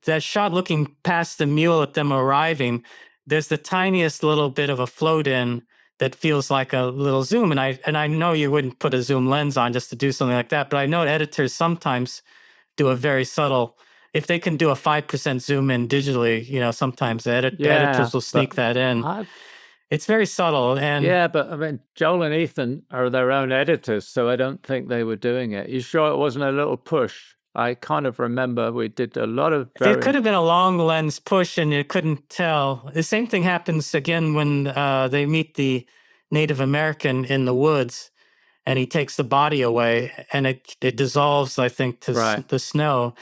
That shot looking past the mule at them arriving, there's the tiniest little bit of a float in that feels like a little zoom. And I know you wouldn't put a zoom lens on just to do something like that, but I know editors sometimes do a very subtle. If they can do a 5% zoom in digitally, sometimes the editors will sneak that in. It's very subtle. And but I mean, Joel and Ethan are their own editors, so I don't think they were doing it. You sure it wasn't a little push? I kind of remember we did a lot of It could have been a long lens push, and you couldn't tell. The same thing happens again when they meet the Native American in the woods, and he takes the body away, and it dissolves, I think, to the snow.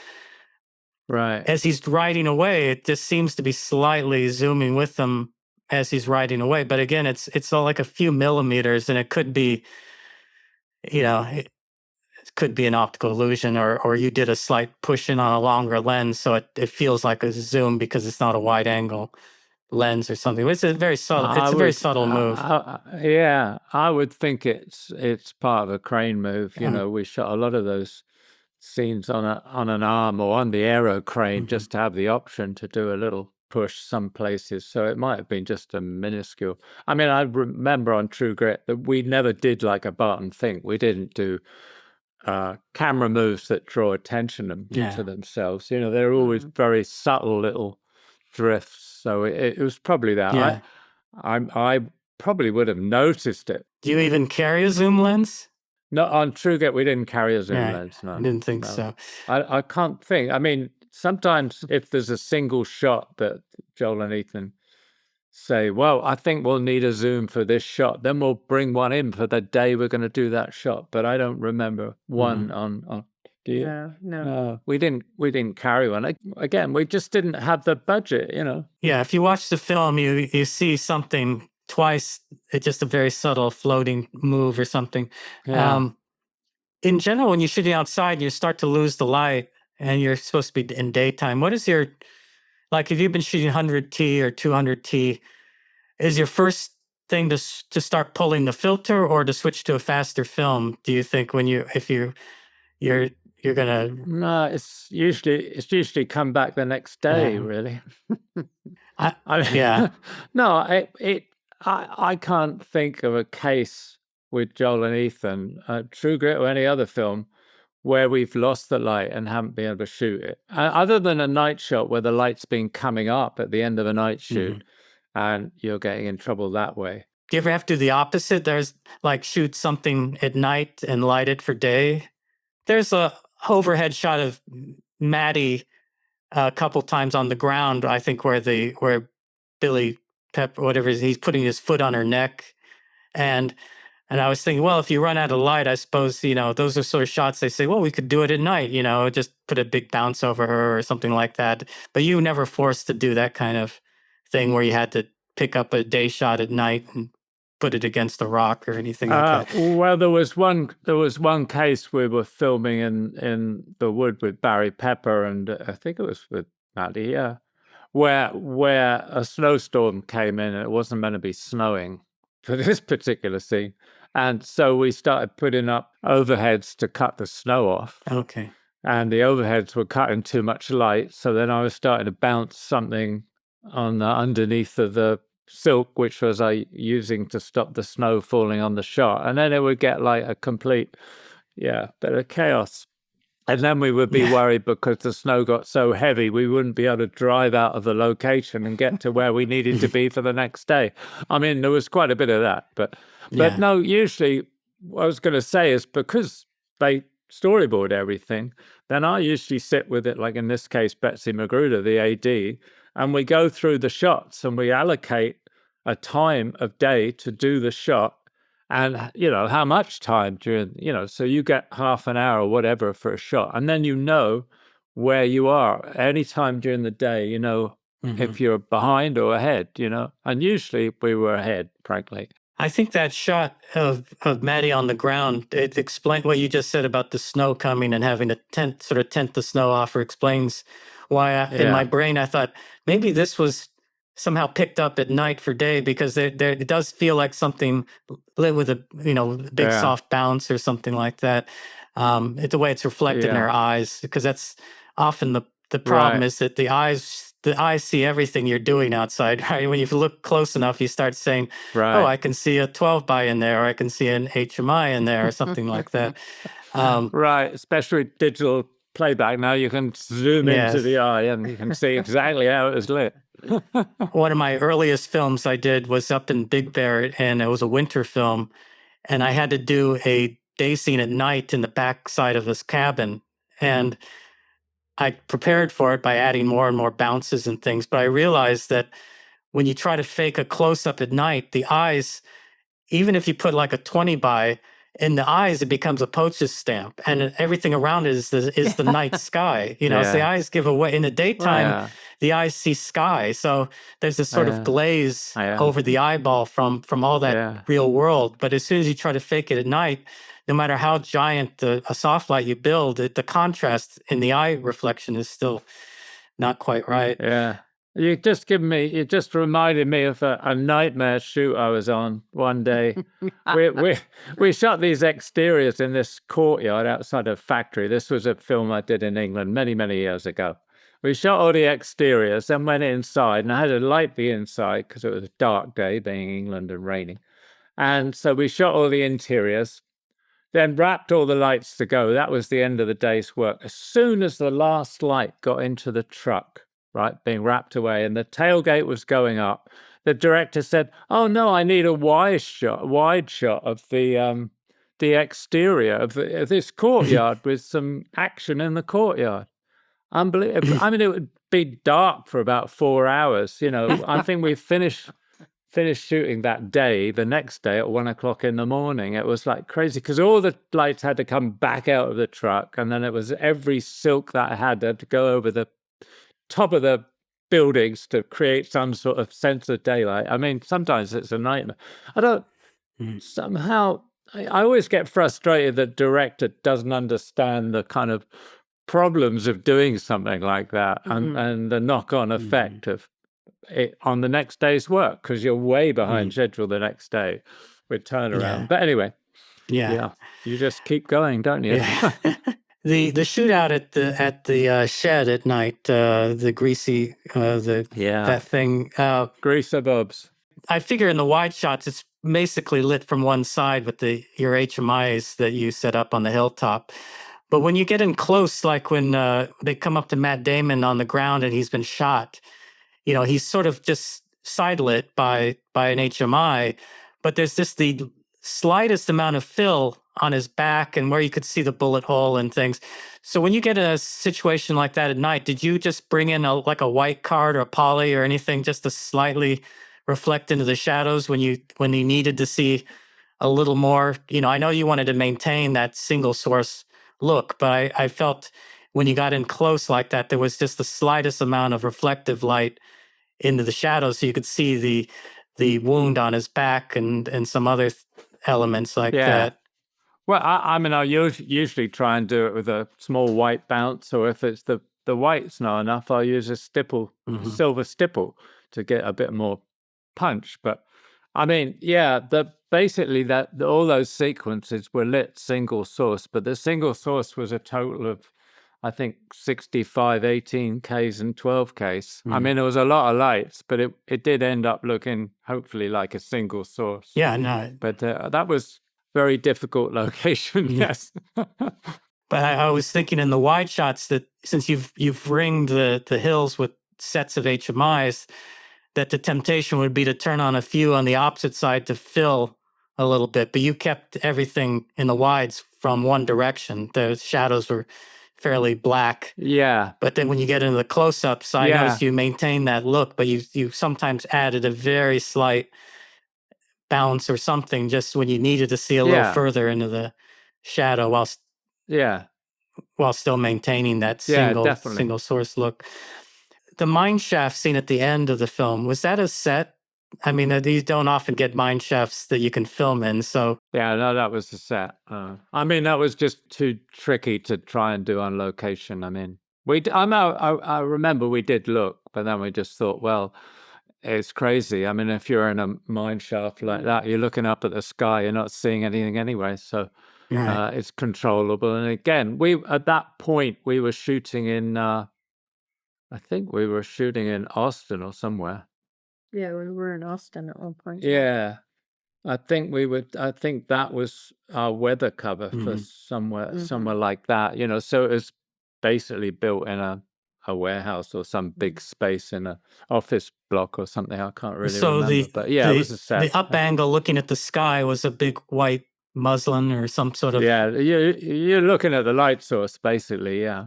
Right. As he's riding away, it just seems to be slightly zooming with him as he's riding away. But again, it's all like a few millimeters, and it could be, it could be an optical illusion, or you did a slight push in on a longer lens, so it feels like a zoom because it's not a wide angle lens or something. It's a very subtle. It's a very subtle move. I would think it's part of a crane move. We shot a lot of those scenes on an arm or on the aero crane just to have the option to do a little push some places. So it might have been just a minuscule. I mean, I remember on True Grit that we never did like a Barton Fink. We didn't do camera moves that draw attention to themselves. They're always very subtle little drifts. So it was probably that. Yeah. I probably would have noticed it. Do you even carry a zoom lens? No, on True Grit, we didn't carry a zoom lens. No, I didn't think so. I can't think. I mean, sometimes if there's a single shot that Joel and Ethan say, well, I think we'll need a zoom for this shot, then we'll bring one in for the day we're going to do that shot. But I don't remember one on. Do you? No. We didn't carry one. Again, we just didn't have the budget. Yeah, if you watch the film, you see something twice. It's just a very subtle floating move or something. Yeah. in general, when you're shooting outside, you start to lose the light and you're supposed to be in daytime. What is your, like if you've been shooting 100T or 200T, is your first thing to start pulling the filter or to switch to a faster film, do you think, when you're gonna No, it's usually come back the next day, really. I mean, no, I can't think of a case with Joel and Ethan, True Grit or any other film, where we've lost the light and haven't been able to shoot it. Other than a night shot where the light's been coming up at the end of a night shoot and you're getting in trouble that way. Do you ever have to do the opposite? There's like shoot something at night and light it for day. There's a overhead shot of Maddie a couple times on the ground, I think, where Billy Pep, whatever, he's putting his foot on her neck. And I was thinking, well, if you run out of light, I suppose, those are sort of shots they say, well, we could do it at night, just put a big bounce over her or something like that. But you never forced to do that kind of thing where you had to pick up a day shot at night and put it against a rock or anything like that. Well, there was one case we were filming in the wood with Barry Pepper, and I think it was with Maddie, yeah, where a snowstorm came in and it wasn't meant to be snowing for this particular scene. And so we started putting up overheads to cut the snow off. Okay. And the overheads were cutting too much light. So then I was starting to bounce something on underneath of the silk, which was I using to stop the snow falling on the shot. And then it would get like a complete, bit of chaos. And then we would be worried because the snow got so heavy, we wouldn't be able to drive out of the location and get to where we needed to be for the next day. I mean, there was quite a bit of that. But no, usually what I was going to say is because they storyboard everything, then I usually sit with it, like in this case, Betsy Magruder, the AD, and we go through the shots and we allocate a time of day to do the shot. And, how much time during, so you get half an hour or whatever for a shot. And then where you are any time during the day, if you're behind or ahead, and usually we were ahead, frankly. I think that shot of Maddie on the ground, it explained what you just said about the snow coming and having to tent the snow off, or explains why in my brain I thought maybe this was somehow picked up at night for day, because it does feel like something lit with a big soft bounce or something like that. It's the way it's reflected in our eyes, because that's often the problem is that the eyes see everything you're doing outside, right? When you look close enough, you start saying, oh, I can see a 12 by in there, or I can see an HMI in there, or something like that. Right, especially digital playback. Now you can zoom into the eye and you can see exactly how it was lit. One of my earliest films I did was up in Big Bear, and it was a winter film, and I had to do a day scene at night in the backside of this cabin, and I prepared for it by adding more and more bounces and things, but I realized that when you try to fake a close-up at night, the eyes, even if you put like a 20 by, in the eyes, it becomes a poach's stamp, and everything around it is the night sky. So the eyes give away. In the daytime, the eyes see sky, so there's this sort of glaze over the eyeball from all that real world. But as soon as you try to fake it at night, no matter how giant a soft light you build, the contrast in the eye reflection is still not quite right. Yeah. You just reminded me of a nightmare shoot I was on one day. We shot these exteriors in this courtyard outside a factory. This was a film I did in England many, many years ago. We shot all the exteriors, then went inside, and I had to light the inside because it was a dark day, being England and raining. And so we shot all the interiors, then wrapped all the lights to go. That was the end of the day's work. As soon as the last light got into the truck, being wrapped away, and the tailgate was going up, the director said, "Oh no, I need a wide shot of the exterior of this courtyard with some action in the courtyard." Unbelievable. I mean, it would be dark for about 4 hours. I think we finished shooting that day, the next day at 1 o'clock in the morning. It was like crazy because all the lights had to come back out of the truck, and then it was every silk that I had to go over the top of the buildings to create some sort of sense of daylight. I mean, sometimes it's a nightmare. I always get frustrated that director doesn't understand the kind of problems of doing something like that and the knock-on effect of it on the next day's work, because you're way behind schedule the next day with turnaround. Yeah. But anyway, Yeah. you just keep going, don't you? Yeah. The shootout at the shed at night, the greasy that thing. Greaser Bobs. I figure in the wide shots, it's basically lit from one side with your HMIs that you set up on the hilltop. But when you get in close, like when they come up to Matt Damon on the ground and he's been shot, he's sort of just side lit by an HMI, but there's just the slightest amount of fill on his back and where you could see the bullet hole and things. So when you get in a situation like that at night, did you just bring in a white card or a poly or anything just to slightly reflect into the shadows when you needed to see a little more? I know you wanted to maintain that single source look, but I felt when you got in close like that, there was just the slightest amount of reflective light into the shadows, so you could see the wound on his back and some other elements like that. Well, I mean, I usually try and do it with a small white bounce, or if it's the white's not enough, I'll use a stipple, silver stipple, to get a bit more punch. But I mean, basically all those sequences were lit single source, but the single source was a total of, I think, 65 18Ks and 12Ks. I mean, there was a lot of lights, but it did end up looking hopefully like a single source. Yeah, no. But that was very difficult location, yes. But I was thinking in the wide shots that since you've ringed the hills with sets of HMIs, that the temptation would be to turn on a few on the opposite side to fill a little bit. But you kept everything in the wides from one direction. The shadows were fairly black. Yeah. But then when you get into the close-ups, I noticed you maintain that look, but you sometimes added a very slight bounce or something just when you needed to see a little further into the shadow while still maintaining that single source look. The mine shaft scene at the end of the film, was that a set? I mean, these don't often get mine shafts that you can film in, so... Yeah, no, that was a set. I mean, that was just too tricky to try and do on location. I mean, I remember we did look, but then we just thought, well, it's crazy. I mean, if you're in a mine shaft like that, you're looking up at the sky, you're not seeing anything anyway, so it's controllable. And again, at that point, we were shooting in... I think we were shooting in Austin or somewhere. Yeah, we were in Austin at one point. Yeah. I think that was our weather cover for somewhere like that, so it was basically built in a warehouse or some big space in an office block or something. I can't really remember. But it was a set. The up angle looking at the sky was a big white muslin or some sort of... Yeah, you're looking at the light source, basically, yeah.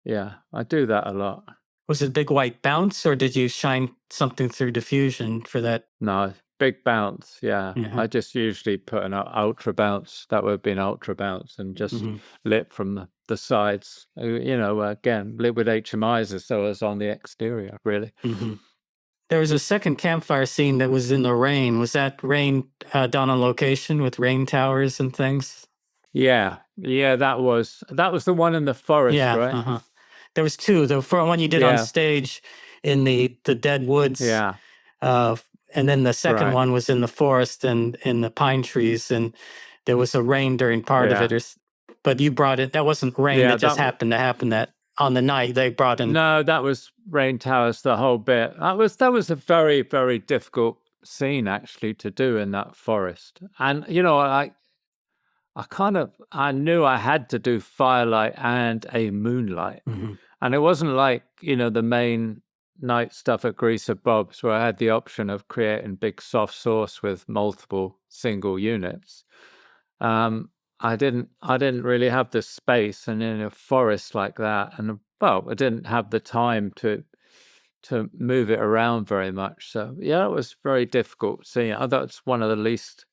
Yeah, I do that a lot. Was it a big white bounce, or did you shine something through diffusion for that? No, big bounce, yeah. I just usually put an ultra bounce. That would be an ultra bounce and just lit from the sides. Again, lit with HMIs so as on the exterior, really. There was a second campfire scene that was in the rain. Was that rain done on location with rain towers and things? Yeah, that was the one in the forest, right? There was two. The one you did on stage in the dead woods. Yeah. And then the second one was in the forest and in the pine trees. And there was a rain during part of it. But you brought it. That wasn't rain. That just happened to happen that on the night they brought in. No, that was rain towers, the whole bit. That was a very, very difficult scene actually to do in that forest. And, I knew I had to do firelight and a moonlight. And it wasn't like, the main night stuff at Greaser Bob's where I had the option of creating big soft source with multiple single units. I didn't really have the space, and in a forest like that, and I didn't have the time to move it around very much. So it was very difficult seeing it. I thought it's one of the least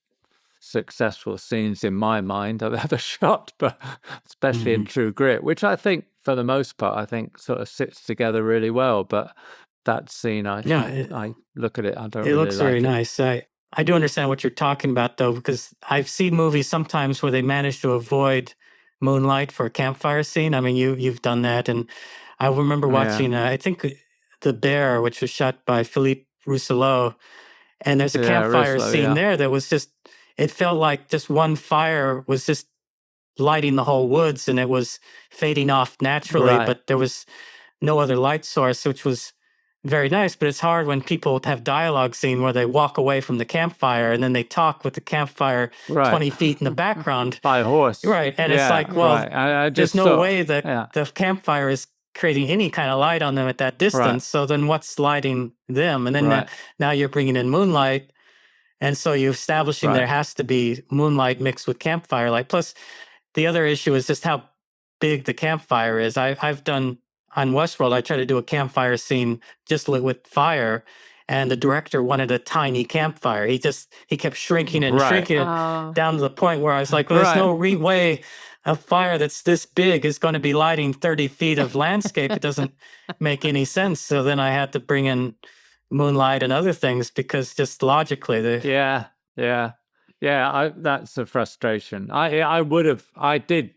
successful scenes in my mind I've ever shot, but especially in True Grit, which I think for the most part sort of sits together really well. But that scene, I look at it, I don't. It looks very nice. I do understand what you're talking about, though, because I've seen movies sometimes where they manage to avoid moonlight for a campfire scene. I mean, you've done that, and I remember watching. I think The Bear, which was shot by Philippe Rousselot, and there's a campfire Ruslo, scene there that was just. It felt like just one fire was just lighting the whole woods, and it was fading off naturally, Right. but there was no other light source, which was very nice. But it's hard when people have dialogue scene where they walk away from the campfire and then they talk with the campfire Right. 20 feet in the background. By horse. Right. And it's like, well, right. I there's just no thought, way that the campfire is creating any kind of light on them at that distance. Right. So then what's lighting them? And then now you're bringing in moonlight. And so you're establishing there has to be moonlight mixed with campfire light. Plus, the other issue is just how big the campfire is. I've done on Westworld, I tried to do a campfire scene just lit with fire, and the director wanted a tiny campfire. He kept shrinking and shrinking it down to the point where I was like, well, there's no way a fire that's this big is going to be lighting 30 feet of landscape. It doesn't make any sense. So then I had to bring in moonlight and other things because just logically, that's a frustration. I did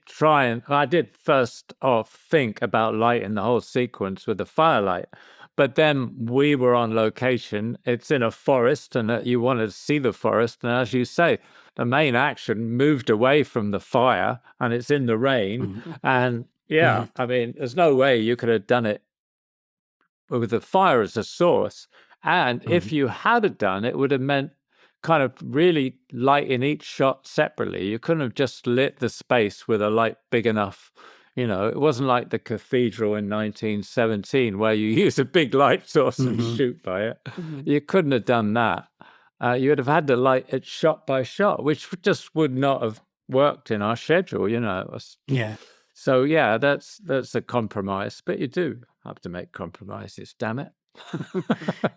first off think about lighting the whole sequence with the firelight, but then we were on location. It's in a forest, and you wanted to see the forest. And as you say, the main action moved away from the fire, and it's in the rain. And I mean, there's no way you could have done it with the fire as a source. And if you had it done, it would have meant kind of really lighting each shot separately. You couldn't have just lit the space with a light big enough. It wasn't like the cathedral in 1917 where you use a big light source and shoot by it. You couldn't have done that. You would have had to light it shot by shot, which just would not have worked in our schedule. So that's a compromise, but you do have to make compromises, damn it.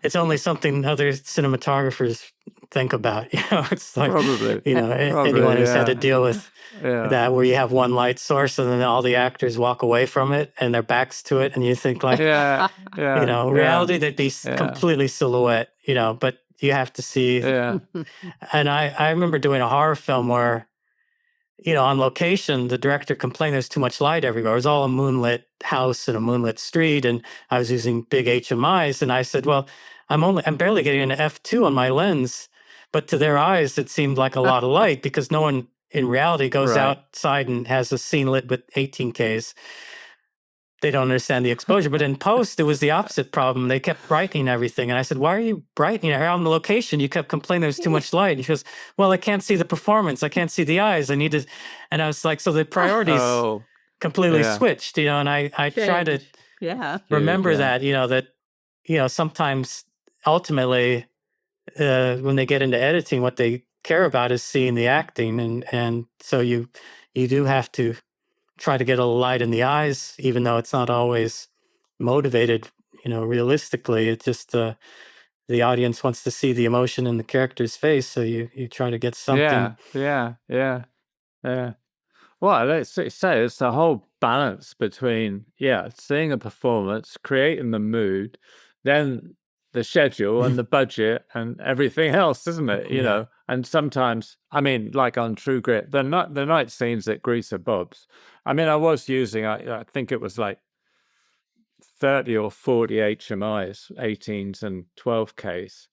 It's only something other cinematographers think about. It's like, probably, anyone who's had to deal with that, where you have one light source and then all the actors walk away from it and their backs to it, and you think like, reality they'd be completely silhouette, but you have to see. And I remember doing a horror film where, on location, the director complained there's too much light everywhere. It was all a moonlit house and a moonlit street, and I was using big HMIs. And I said, well, I'm barely getting an F2 on my lens, but to their eyes, it seemed like a lot of light because no one in reality goes outside and has a scene lit with 18Ks. They don't understand the exposure. But in post, it was the opposite problem. They kept brightening everything. And I said, why are you brightening it? On the location, you kept complaining there's too much light. And she goes, well, I can't see the performance. I can't see the eyes. I need to. And I was like, so the priorities completely switched, and I try to remember that, sometimes ultimately when they get into editing, what they care about is seeing the acting. And so you do have to try to get a light in the eyes, even though it's not always motivated, realistically. It's just the audience wants to see the emotion in the character's face, so you try to get something. Yeah. Well, let's say it's the whole balance between seeing a performance, creating the mood, then the schedule and the budget and everything else, isn't it? And sometimes, I mean, like on True Grit, the night scenes at Greaser Bob's, I mean, I was using, I think it was like 30 or 40 HMIs, 18s and 12Ks.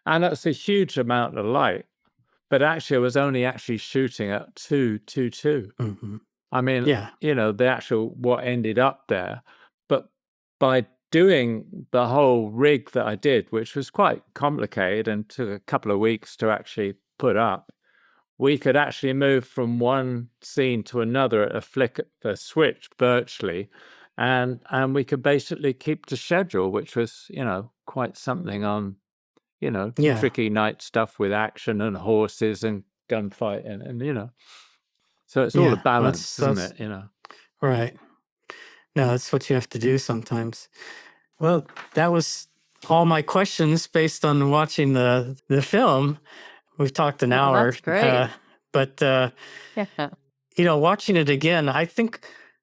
And that's a huge amount of light. But actually, I was only shooting at 222. I mean, the actual what ended up there. But by doing the whole rig that I did, which was quite complicated and took a couple of weeks to actually put up, we could actually move from one scene to another at a flick of a switch virtually. And we could basically keep the schedule, which was, quite something on, tricky night stuff with action and horses and gunfighting and, so it's all a balance, isn't it? Right. No, that's what you have to do sometimes. Well, that was all my questions based on watching the film. We've talked an hour. That's great. But, watching it again, I think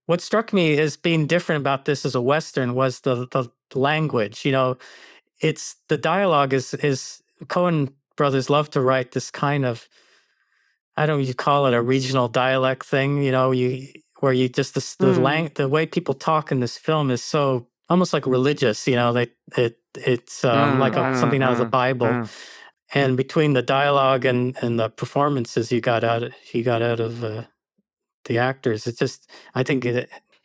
what struck me as being different about this as a Western was the language. It's the dialogue is Coen Brothers love to write this kind of, I don't know, you call it a regional dialect thing, where you just, the way people talk in this film is so almost like religious, it's like something out of the Bible. And between the dialogue and the performances he got out of the actors, it's just, I think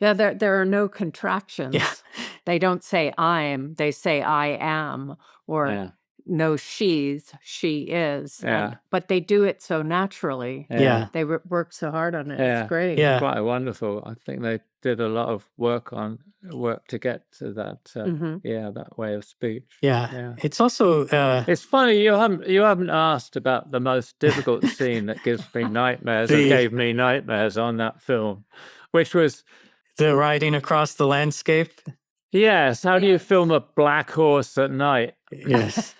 Yeah, there are no contractions. Yeah. They don't say I'm, they say I am, or no she's, she is. But they do it so naturally. Yeah. They work so hard on it. Yeah. It's great. Yeah. Quite wonderful. I think they did a lot of work to get to that. That way of speech. Yeah. It's also it's funny you haven't asked about the most difficult scene that gives me nightmares or gave me nightmares on that film, which was the riding across the landscape. Yes. How do you film a black horse at night? Yes.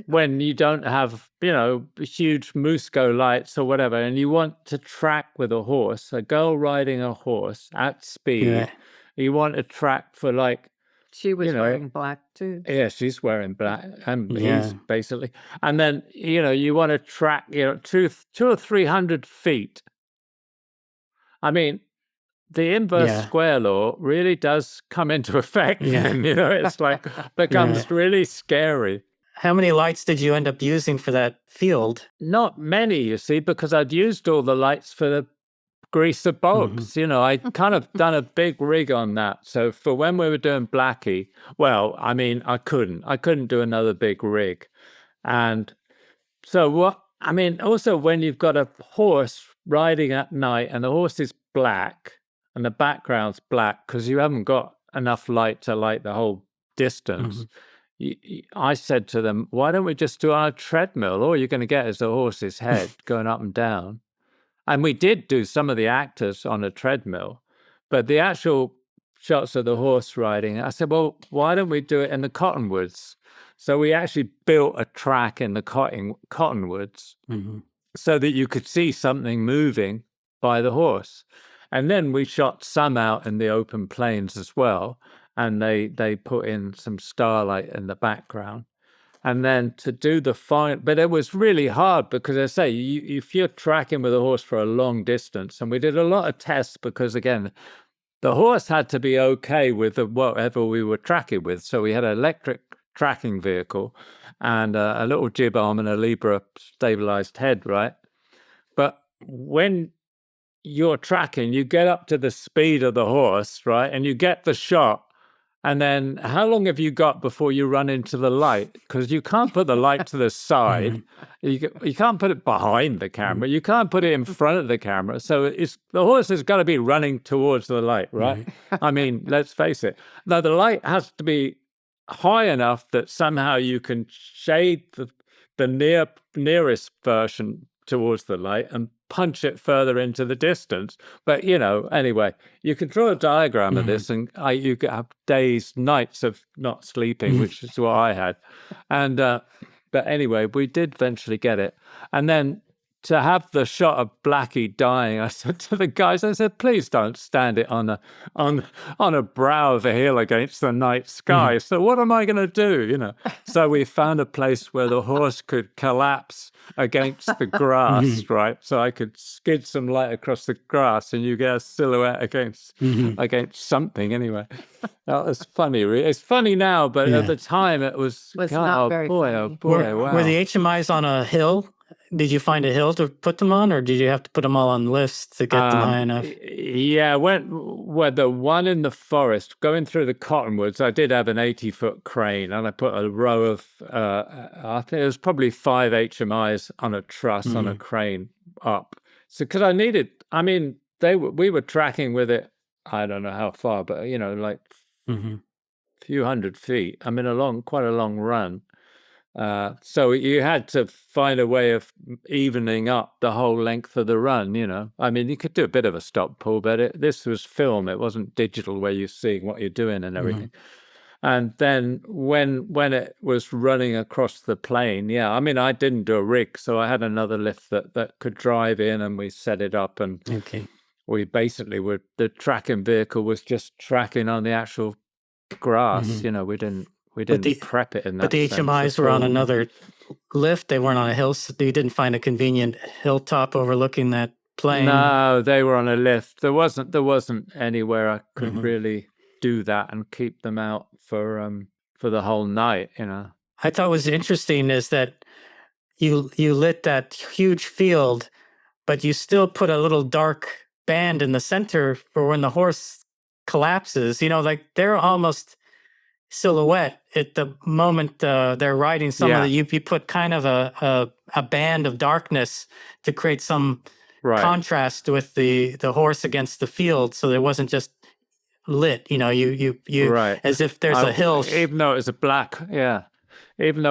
When you don't have, huge Musco lights or whatever, and you want to track with a horse, a girl riding a horse at speed. Yeah. You want to track for she was wearing black too. Yeah, she's wearing black, and he's basically, and then you want to track 200 or 300 feet. I mean, the inverse square law really does come into effect. And, it's becomes really scary. How many lights did you end up using for that field? Not many, you see, because I'd used all the lights for the greaser bulbs. I'd kind of done a big rig on that. So for when we were doing Blackie, well, I mean, I couldn't do another big rig. And so also when you've got a horse riding at night and the horse is black, and the background's black because you haven't got enough light to light the whole distance. I said to them, why don't we just do on a treadmill? All you're going to get is the horse's head going up and down. And we did do some of the actors on a treadmill, but the actual shots of the horse riding, I said, well, why don't we do it in the cottonwoods? So we actually built a track in the cottonwoods so that you could see something moving by the horse. And then we shot some out in the open plains as well. And they put in some starlight in the background. And then to do the final, but it was really hard because I say, if you're tracking with a horse for a long distance, and we did a lot of tests because, again, the horse had to be okay with whatever we were tracking with. So we had an electric tracking vehicle and a little jib arm and a Libra stabilized head, right? But when you're tracking, you get up to the speed of the horse, right? And you get the shot. And then how long have you got before you run into the light? Because you can't put the light to the side. You can't put it behind the camera. You can't put it in front of the camera. So the horse has got to be running towards the light, right? I mean, let's face it. Now, the light has to be high enough that somehow you can shade the nearest version towards the light and punch it further into the distance. But, anyway, you can draw a diagram of this and you have days, nights of not sleeping, which is what I had. And, but anyway, we did eventually get it. And then to have the shot of Blackie dying, I said to the guys, I said, please don't stand it on a brow of a hill against the night sky. So what am I going to do, So we found a place where the horse could collapse against the grass, right? So I could skid some light across the grass and you get a silhouette against something anyway. That was funny. It's funny now, but at the time it was not very funny. Oh boy, wow. Were the HMIs on a hill? Did you find a hill to put them on, or did you have to put them all on lifts to get them high enough? Yeah, the one in the forest, going through the cottonwoods, I did have an 80-foot crane, and I put a row of, I think it was probably 5 HMIs on a truss on a crane up. So, because we were tracking with it, I don't know how far, but, like a few hundred feet. I mean, quite a long run. So you had to find a way of evening up the whole length of the run, I mean, you could do a bit of a stop pull, but this was film. It wasn't digital where you're seeing what you're doing and everything. And then when it was running across the plain, I mean, I didn't do a rig, so I had another lift that could drive in, and we set it up, and we basically the tracking vehicle was just tracking on the actual grass. We didn't prep it in that. But the sense HMIs were on another lift. They weren't on a hill. You didn't find a convenient hilltop overlooking that plain. No, they were on a lift. There wasn't anywhere I could really do that and keep them out for the whole night. I thought was interesting is that you lit that huge field, but you still put a little dark band in the center for when the horse collapses. Like they're almost silhouette at the moment they're riding some of the you put kind of a band of darkness to create some contrast with the horse against the field, so there wasn't just lit, you as if there's a hill. Even though it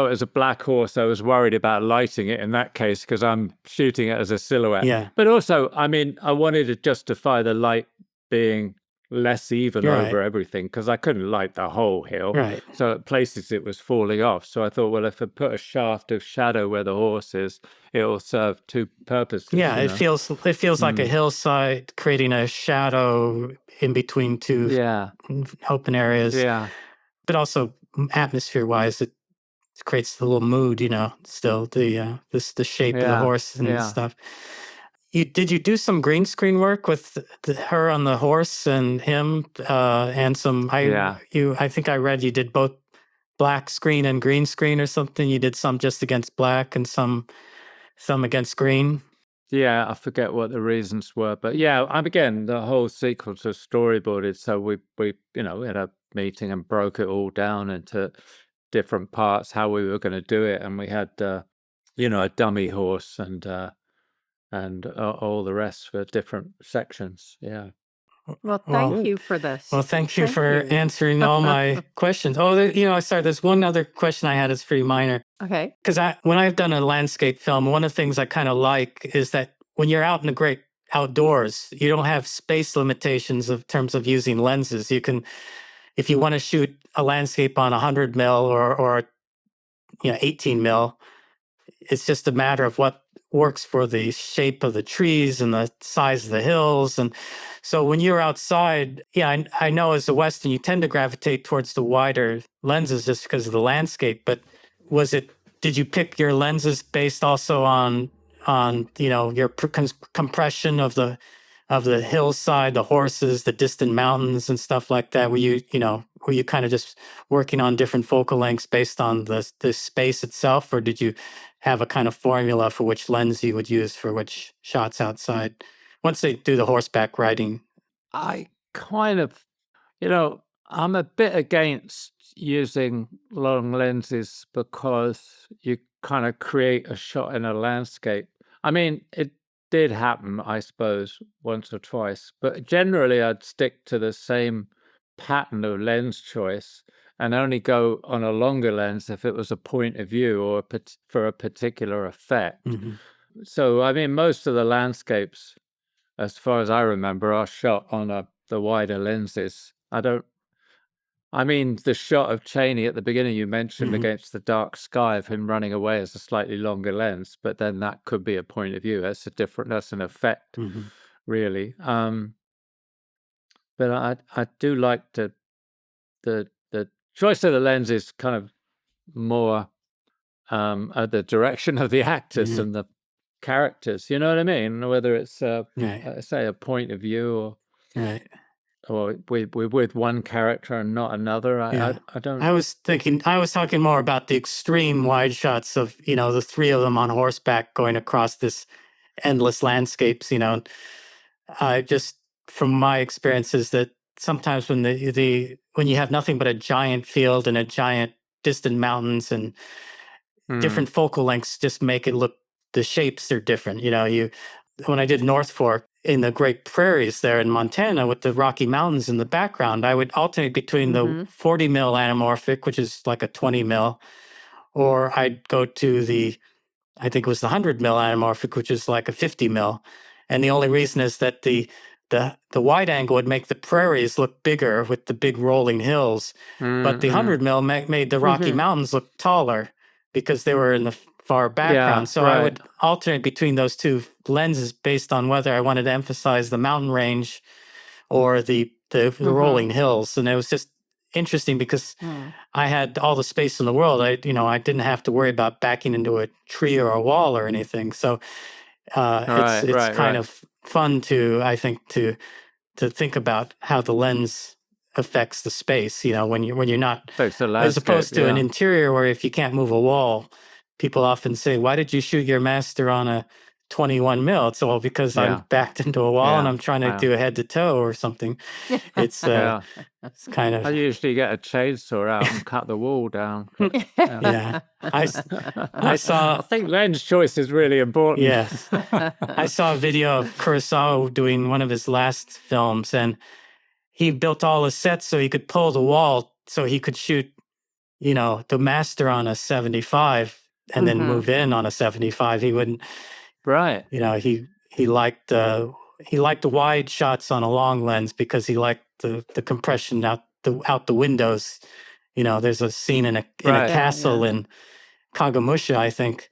was a black horse, I was worried about lighting it in that case because I'm shooting it as a silhouette. Yeah. But also, I mean, I wanted to justify the light being less even over everything because I couldn't light the whole hill. Right. So at places it was falling off. So I thought, well, if I put a shaft of shadow where the horse is, it'll serve two purposes. Yeah, it feels like a hillside creating a shadow in between two open areas. Yeah. But also atmosphere-wise, it creates the little mood, still the shape of the horse and stuff. Did you do some green screen work with her on the horse and him and some? I think I read you did both black screen and green screen or something. You did some just against black and some against green. Yeah, I forget what the reasons were, but again, the whole sequence was storyboarded. So we had a meeting and broke it all down into different parts, how we were going to do it, and we had a dummy horse and all the rest for different sections. Yeah. Well, thank you for this. Well, thank you for answering all my questions. Oh, sorry, there's one other question I had. It's pretty minor. Okay. Because when I've done a landscape film, one of the things I kind of like is that when you're out in the great outdoors, you don't have space limitations in terms of using lenses. You can, if you want to shoot a landscape on 100 mil or 18 mil, it's just a matter of what works for the shape of the trees and the size of the hills. And so when you're outside, I know as a Western, you tend to gravitate towards the wider lenses just because of the landscape. But did you pick your lenses based also on your compression of the hillside, the horses, the distant mountains and stuff like that? Were you kind of just working on different focal lengths based on the space itself, or did you have a kind of formula for which lens you would use for which shots outside once they do the horseback riding? I kind of, I'm a bit against using long lenses because you kind of create a shot in a landscape. I mean, it did happen, I suppose, once or twice, but generally I'd stick to the same pattern of lens choice and only go on a longer lens if it was a point of view or for a particular effect. Mm-hmm. So, I mean, most of the landscapes, as far as I remember, are shot on the wider lenses. The shot of Cheney at the beginning you mentioned against the dark sky of him running away is a slightly longer lens, but then that could be a point of view. That's an effect, really. But I do like the choice of the lens is kind of more at the direction of the actors and the characters. You know what I mean? Whether it's say a point of view or we're with one character and not another. I don't. I was talking more about the extreme wide shots of the three of them on horseback going across this endless landscapes. I just from my experiences that sometimes when when you have nothing but a giant field and a giant distant mountains and different focal lengths just make it look, the shapes are different. When I did North Fork in the Great Prairies there in Montana with the Rocky Mountains in the background, I would alternate between the 40 mil anamorphic, which is like a 20 mil, or I'd go to I think it was the 100 mil anamorphic, which is like a 50 mil. And the only reason is that the wide angle would make the prairies look bigger with the big rolling hills, but the 100 mil made the Rocky Mountains look taller because they were in the far background. So I would alternate between those two lenses based on whether I wanted to emphasize the mountain range or the rolling hills. And it was just, interesting because I had all the space in the world. I didn't have to worry about backing into a tree or a wall or anything. So it's kind of fun I think, to think about how the lens affects the space. When you're not, as opposed to an interior where if you can't move a wall, people often say, "Why did you shoot your master on a 21 mil?" It's all because I'm backed into a wall and I'm trying to do a head to toe or something. It's it's kind of. I usually get a chainsaw out and cut the wall down. Yeah, I saw. I think lens choice is really important. Yes, I saw a video of Kurosawa doing one of his last films, and he built all his sets so he could pull the wall, so he could shoot, the master on a 75 and then move in on a 75. He wouldn't. Right. He liked the wide shots on a long lens because he liked the compression out the windows. There's a scene in a castle in Kagemusha, I think,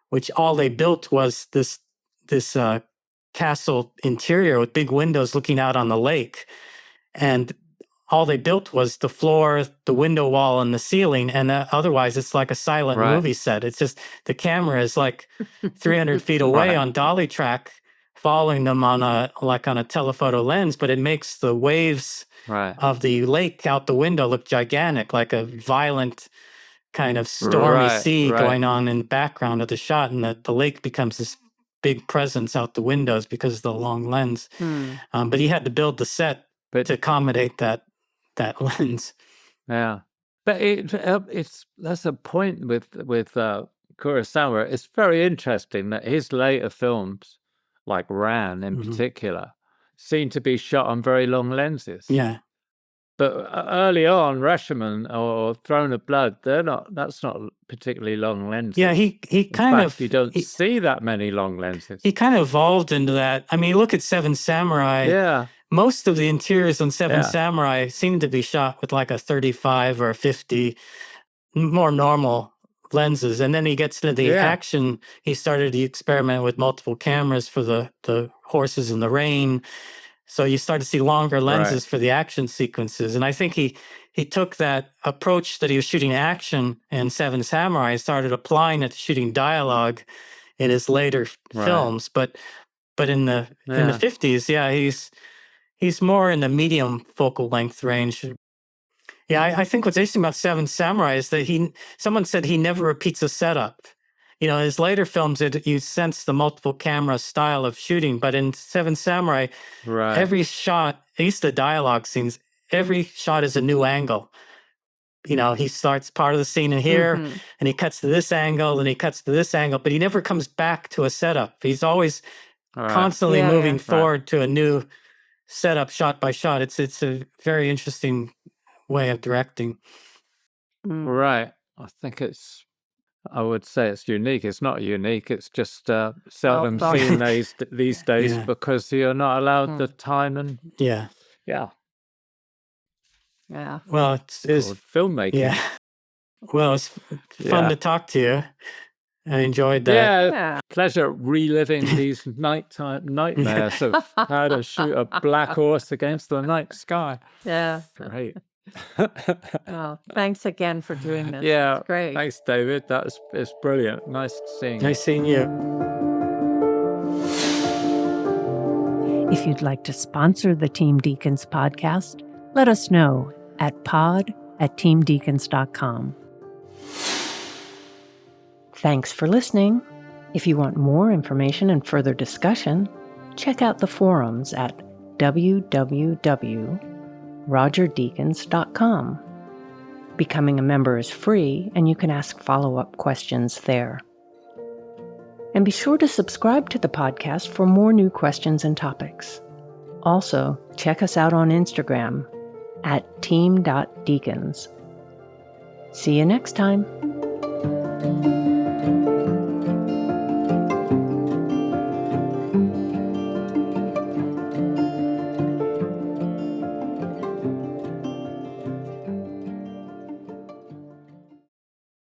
which all they built was this castle interior with big windows looking out on the lake, and all they built was the floor, the window wall, and the ceiling. And otherwise, it's like a silent movie set. It's just the camera is like 300 feet away on dolly track, following them on a telephoto lens, but it makes the waves of the lake out the window look gigantic, like a violent kind of stormy sea going on in the background of the shot, and the lake becomes this big presence out the windows because of the long lens. But he had to build the set to accommodate that lens. Yeah, but that's a point with Kurosawa. It's very interesting that his later films, like Ran in particular, seem to be shot on very long lenses. Yeah. But early on, Rashomon or Throne of Blood, that's not particularly long lenses. Yeah, he kind of. You don't see that many long lenses. He kind of evolved into that. I mean, look at Seven Samurai. Yeah. Most of the interiors on Seven Samurai seem to be shot with like a 35 or 50, more normal lenses. And then he gets to the action. He started to experiment with multiple cameras for the horses in the rain. So you start to see longer lenses for the action sequences. And I think he took that approach that he was shooting action in Seven Samurai and started applying it to shooting dialogue in his later films. But in the 50s, he's more in the medium focal length range. Yeah, I think what's interesting about Seven Samurai is that someone said he never repeats a setup. His later films, you sense the multiple camera style of shooting, but in Seven Samurai, every shot, at least the dialogue scenes, every shot is a new angle. He starts part of the scene in here, and he cuts to this angle, and he cuts to this angle, but he never comes back to a setup. He's always constantly moving forward to a new setup, shot by shot. It's a very interesting way of directing. Right. I would say it's unique. It's not unique. It's just seldom seen these days because you're not allowed the time and yeah. Well, it's filmmaking. Yeah. Well, it's fun to talk to you. I enjoyed that. Yeah, pleasure reliving these nighttime nightmares of how to shoot a black horse against the night sky. Yeah. Great. Well, thanks again for doing this. Yeah, it's great. Thanks, David. It's brilliant. Nice seeing you. Nice seeing you. If you'd like to sponsor the Team Deakins podcast, let us know at pod@teamdeakins.com. Thanks for listening. If you want more information and further discussion, check out the forums at www.rogerdeakins.com. Becoming a member is free, and you can ask follow-up questions there. And be sure to subscribe to the podcast for more new questions and topics. Also, check us out on Instagram at team.deakins. See you next time.